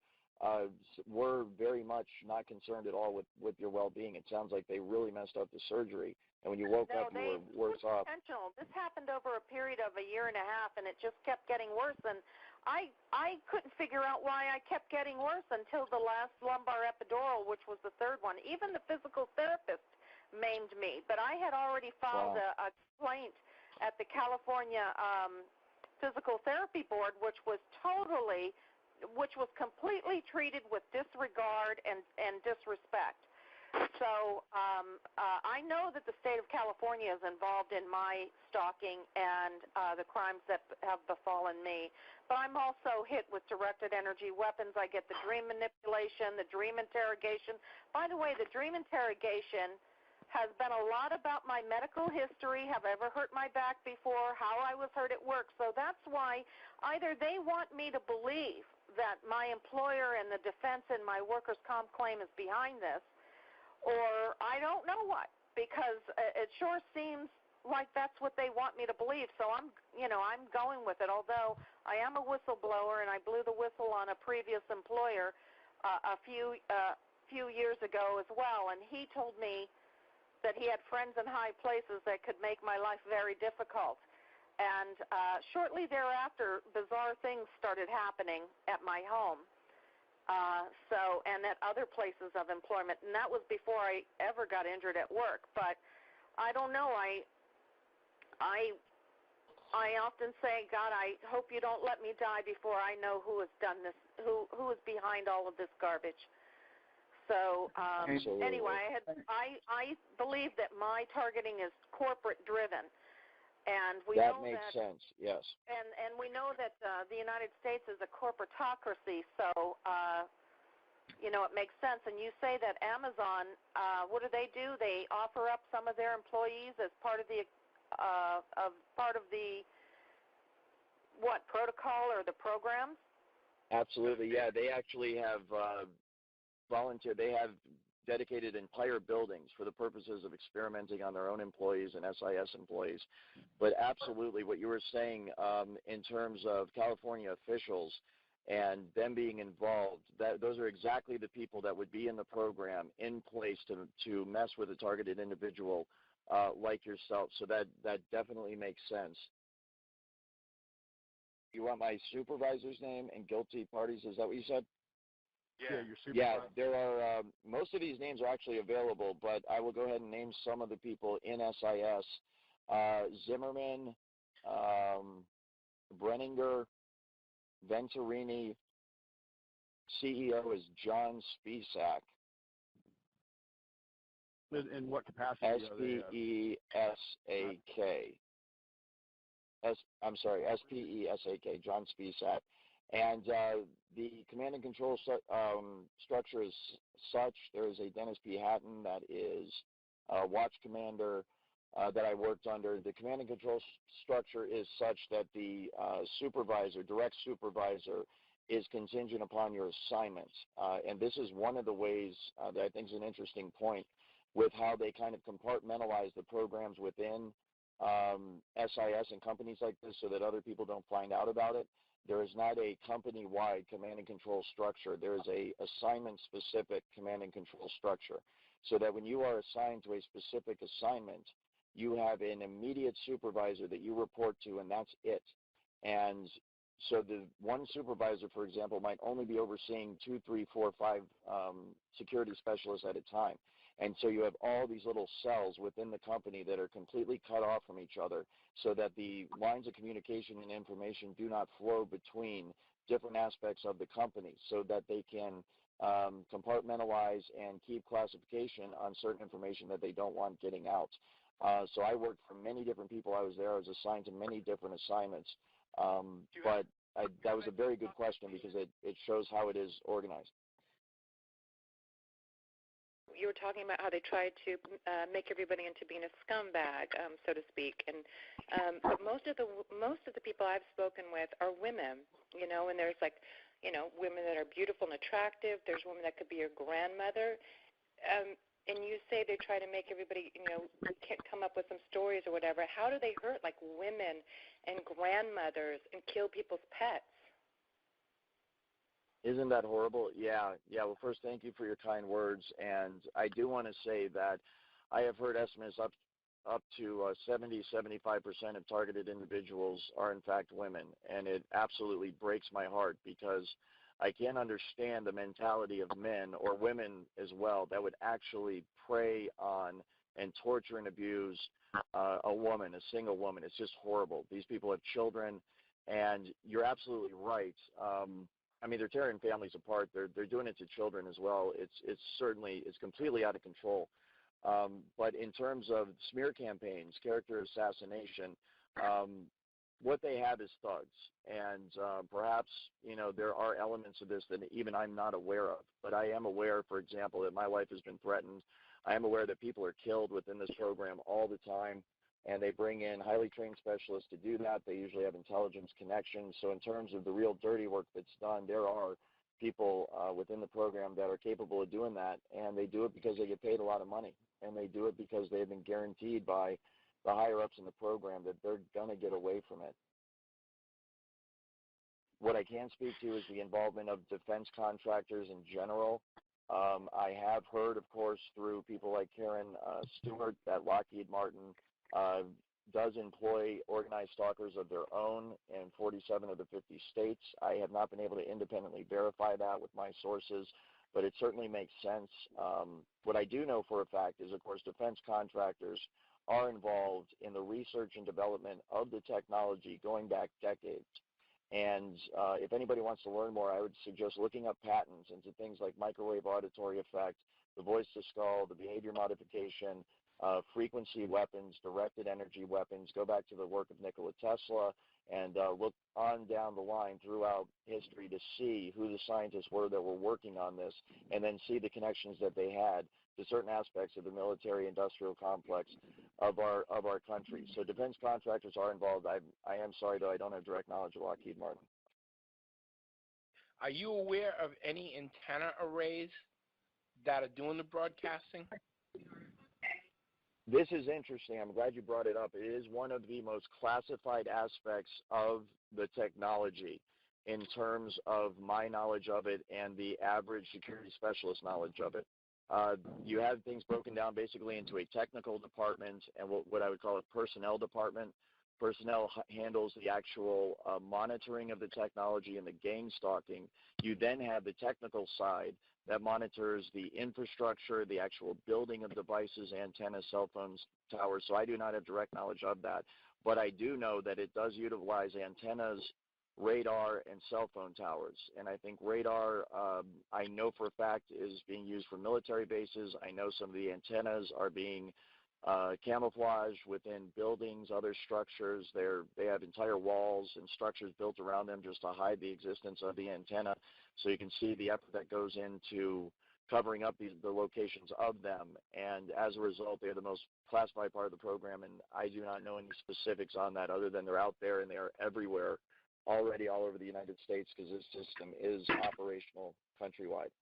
were very much not concerned at all with your well-being. It sounds like they really messed up the surgery, and when you woke up, you were worse off. Intentional. This happened over a period of a year and a half, and it just kept getting worse, and I couldn't figure out why I kept getting worse until the last lumbar epidural, which was the third one. Even the physical therapist maimed me, but I had already filed a complaint at the California Physical Therapy Board, which was completely treated with disregard and disrespect. So I know that the state of California is involved in my stalking and the crimes that have befallen me. But I'm also hit with directed energy weapons. I get the dream manipulation, the dream interrogation. By the way, the dream interrogation has been a lot about my medical history. Have I ever hurt my back before? How I was hurt at work. So that's why either they want me to believe that my employer and the defense in my workers' comp claim is behind this, or I don't know what, because it sure seems like that's what they want me to believe. So I'm going with it, although I am a whistleblower and I blew the whistle on a previous employer a few years ago as well, and he told me that he had friends in high places that could make my life very difficult. And shortly thereafter, bizarre things started happening at my home. And at other places of employment, and that was before I ever got injured at work. But I don't know. I often say, God, I hope you don't let me die before I know who has done this, who is behind all of this garbage. So anyway, I believe that my targeting is corporate driven. And we that know makes sense, yes. And we know that the United States is a corporatocracy, so it makes sense. And you say that Amazon, what do? They offer up some of their employees as part of the part of the protocol or the program? Absolutely, yeah. They actually have volunteered. They have dedicated entire buildings for the purposes of experimenting on their own employees and SIS employees. But absolutely, what you were saying in terms of California officials and them being involved, those are exactly the people that would be in the program in place to mess with a targeted individual like yourself. So that definitely makes sense. You want my supervisor's name and guilty parties? Is that what you said? Yeah, your supervisor. Yeah, there are, most of these names are actually available, but I will go ahead and name some of the people in SIS. Zimmerman, Brenninger, Venturini, CEO is John Spisak. In what capacity? S-P-E-S-A-K. I'm sorry, S-P-E-S-A-K, John Spisak. And the command and control structure is such. There is a Dennis P. Hatton that is watch commander that I worked under. The command and control structure is such that the supervisor, direct supervisor, is contingent upon your assignment. And this is one of the ways that I think is an interesting point with how they kind of compartmentalize the programs within SIS and companies like this so that other people don't find out about it. There is not a company-wide command and control structure. There is a assignment-specific command and control structure so that when you are assigned to a specific assignment, you have an immediate supervisor that you report to, and that's it. And so the one supervisor, for example, might only be overseeing 2, 3, 4, 5 security specialists at a time. And so you have all these little cells within the company that are completely cut off from each other so that the lines of communication and information do not flow between different aspects of the company so that they can compartmentalize and keep classification on certain information that they don't want getting out. So I worked for many different people. I was there. I was assigned to many different assignments. But that was a very good question because it shows how it is organized. You were talking about how they tried to make everybody into being a scumbag, so to speak. And but most of the people I've spoken with are women, you know, and there's like, you know, women that are beautiful and attractive. There's women that could be your grandmother. And you say they try to make everybody, you know, come up with some stories or whatever. How do they hurt like women and grandmothers and kill people's pets? Isn't that horrible? Yeah. Well, first, thank you for your kind words. And I do want to say that I have heard estimates up to 70, 75% of targeted individuals are, in fact, women. And it absolutely breaks my heart because I can't understand the mentality of men or women as well that would actually prey on and torture and abuse a woman, a single woman. It's just horrible. These people have children, and you're absolutely right. I mean, they're tearing families apart. They're doing it to children as well. It's completely out of control. But in terms of smear campaigns, character assassination, what they have is thugs. And perhaps, you know, there are elements of this that even I'm not aware of. But I am aware, for example, that my life has been threatened. I am aware that people are killed within this program all the time. And they bring in highly trained specialists to do that. They usually have intelligence connections. So in terms of the real dirty work that's done, there are people within the program that are capable of doing that, and they do it because they get paid a lot of money, and they do it because they've been guaranteed by the higher-ups in the program that they're going to get away from it. What I can speak to is the involvement of defense contractors in general. I have heard, of course, through people like Karen Stewart that Lockheed Martin does employ organized stalkers of their own in 47 of the 50 states. I have not been able to independently verify that with my sources, but it certainly makes sense. What I do know for a fact is, of course, defense contractors are involved in the research and development of the technology going back decades. And if anybody wants to learn more, I would suggest looking up patents into things like microwave auditory effect, the voice to skull, the behavior modification, frequency weapons, directed energy weapons. Go back to the work of Nikola Tesla and look on down the line throughout history to see who the scientists were that were working on this, and then see the connections that they had to certain aspects of the military-industrial complex of our country. So defense contractors are involved. I am sorry, though, I don't have direct knowledge of Lockheed Martin. Are you aware of any antenna arrays that are doing the broadcasting? This is interesting. I'm glad you brought it up. It is one of the most classified aspects of the technology in terms of my knowledge of it and the average security specialist knowledge of it. You have things broken down basically into a technical department and what I would call a personnel department. Personnel handles the actual monitoring of the technology and the gangstalking. You then have the technical side that monitors the infrastructure, the actual building of devices, antennas, cell phones, towers. So I do not have direct knowledge of that. But I do know that it does utilize antennas, radar, and cell phone towers. And I think radar, I know for a fact, is being used for military bases. I know some of the antennas are being camouflaged within buildings, other structures. They have entire walls and structures built around them just to hide the existence of the antenna. So you can see the effort that goes into covering up the locations of them. And as a result, they're the most classified part of the program, and I do not know any specifics on that other than they're out there and they are everywhere already all over the United States because this system is operational countrywide.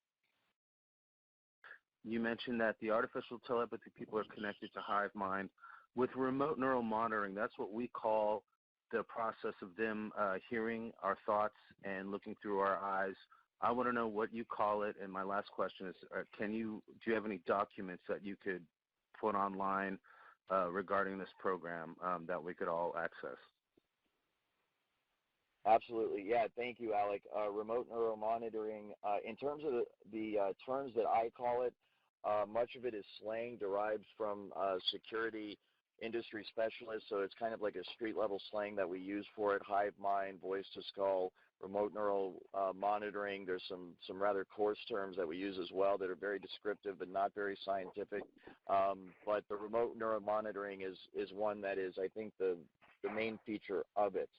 You mentioned that the artificial telepathy people are connected to hive mind. With remote neural monitoring, that's what we call the process of them hearing our thoughts and looking through our eyes. I want to know what you call it, and my last question is, do you have any documents that you could put online regarding this program that we could all access? Absolutely. Yeah, thank you, Alec. Remote neural monitoring, in terms of the terms that I call it, much of it is slang derived from security industry specialists, so it's kind of like a street-level slang that we use for it, hive mind, voice to skull, remote neural monitoring. There's some rather coarse terms that we use as well that are very descriptive but not very scientific. But the remote neural monitoring is one that is, I think, the main feature of it.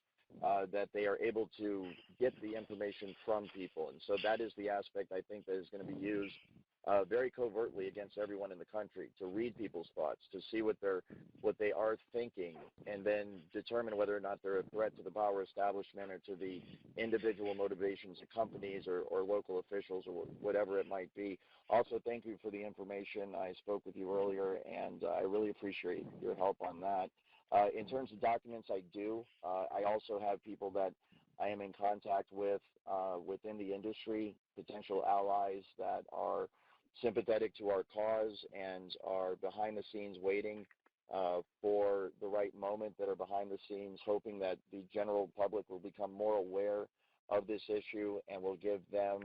That they are able to get the information from people. And so that is the aspect I think that is going to be used very covertly against everyone in the country, to read people's thoughts, to see what they are thinking, and then determine whether or not they're a threat to the power establishment or to the individual motivations of companies or local officials or whatever it might be. Also, thank you for the information. I spoke with you earlier, and I really appreciate your help on that. In terms of documents, I do. I also have people that I am in contact with within the industry, potential allies that are sympathetic to our cause and are behind the scenes waiting for the right moment, that are behind the scenes hoping that the general public will become more aware of this issue and will give them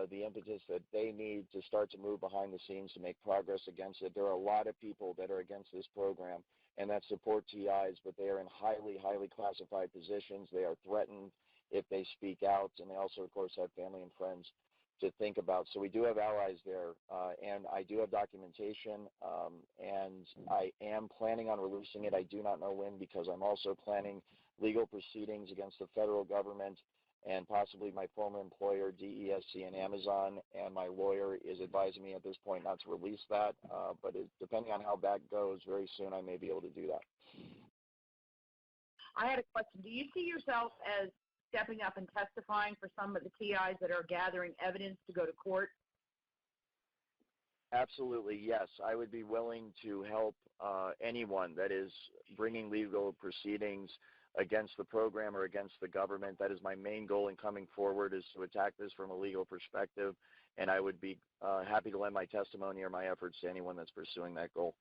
the impetus that they need to start to move behind the scenes to make progress against it. There are a lot of people that are against this program and that support TIs, but they are in highly, highly classified positions. They are threatened if they speak out, and they also, of course, have family and friends to think about. So we do have allies there, and I do have documentation, and I am planning on releasing it. I do not know when, because I'm also planning legal proceedings against the federal government and possibly my former employer, DESC and Amazon, and my lawyer is advising me at this point not to release that, but depending on how that goes, very soon I may be able to do that. I had a question. Do you see yourself as stepping up and testifying for some of the TIs that are gathering evidence to go to court? Absolutely, yes. I would be willing to help anyone that is bringing legal proceedings against the program or against the government. That is my main goal in coming forward, is to attack this from a legal perspective, and I would be happy to lend my testimony or my efforts to anyone that's pursuing that goal.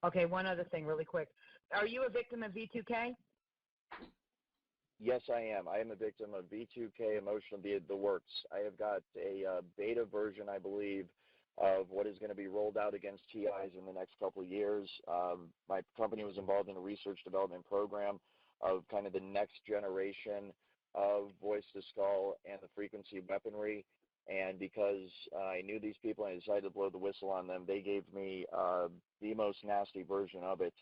Okay, one other thing really quick. Are you a victim of V2K? Yes, I am. I am a victim of V2K, emotional, the works. I have got a beta version, I believe, of what is going to be rolled out against TIs in the next couple of years. My company was involved in a research development program of kind of the next generation of voice to skull and the frequency weaponry. And because I knew these people and I decided to blow the whistle on them, they gave me the most nasty version of it.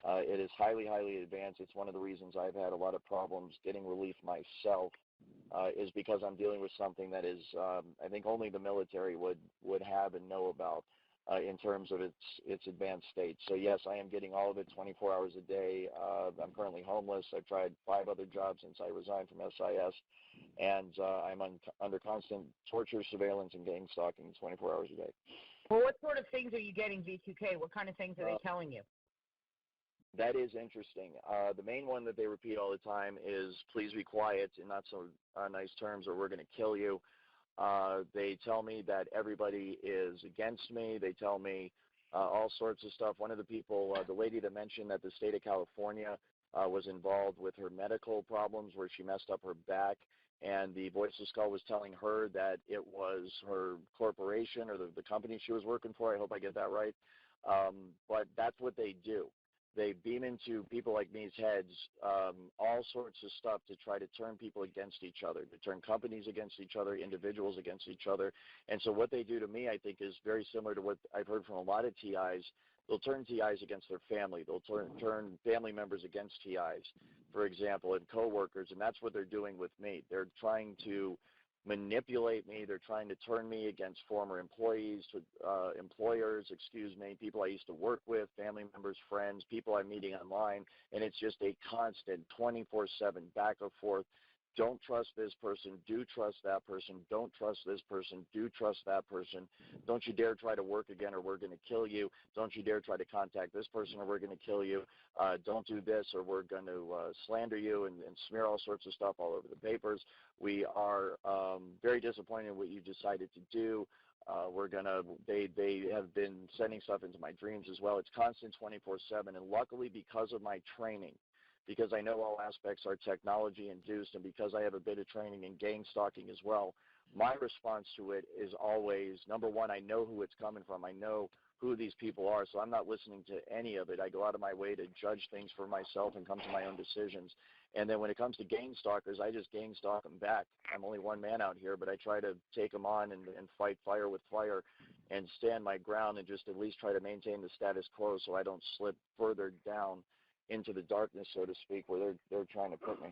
It is highly, highly advanced. It's one of the reasons I've had a lot of problems getting relief myself, is because I'm dealing with something that is, I think only the military would have and know about in terms of its advanced state. So yes, I am getting all of it 24 hours a day. I'm currently homeless. I've tried 5 other jobs since I resigned from SIS, and I'm under constant torture, surveillance, and gang stalking 24 hours a day. Well, what sort of things are you getting, V2K? What kind of things are they telling you? That is interesting. The main one that they repeat all the time is, please be quiet, in not so nice terms, or we're going to kill you. They tell me that everybody is against me. They tell me all sorts of stuff. One of the people, the lady that mentioned that the state of California was involved with her medical problems where she messed up her back, and the voiceless call was telling her that it was her corporation or the company she was working for. I hope I get that right. But that's what they do. They beam into people like me's heads all sorts of stuff to try to turn people against each other, to turn companies against each other, individuals against each other. And so what they do to me, I think, is very similar to what I've heard from a lot of TIs. They'll turn TIs against their family. They'll turn family members against TIs, for example, and coworkers, and that's what they're doing with me. They're trying to manipulate me. They're trying to turn me against former employees, employers, people I used to work with, family members, friends, people I'm meeting online, and it's just a constant 24/7 back and forth. Don't trust this person. Do trust that person. Don't trust this person. Do trust that person. Don't you dare try to work again or we're going to kill you. Don't you dare try to contact this person or we're going to kill you. Don't do this or we're going to slander you and smear all sorts of stuff all over the papers. We are very disappointed in what you decided to do. They have been sending stuff into my dreams as well. It's constant 24/7, and luckily because of my training, because I know all aspects are technology induced, and because I have a bit of training in gang stalking as well, my response to it is always, number one, I know who it's coming from. I know who these people are, so I'm not listening to any of it. I go out of my way to judge things for myself and come to my own decisions. And then when it comes to gang stalkers, I just gang stalk them back. I'm only one man out here, but I try to take them on and fight fire with fire and stand my ground and just at least try to maintain the status quo so I don't slip further down into the darkness, so to speak, where they're trying to put me.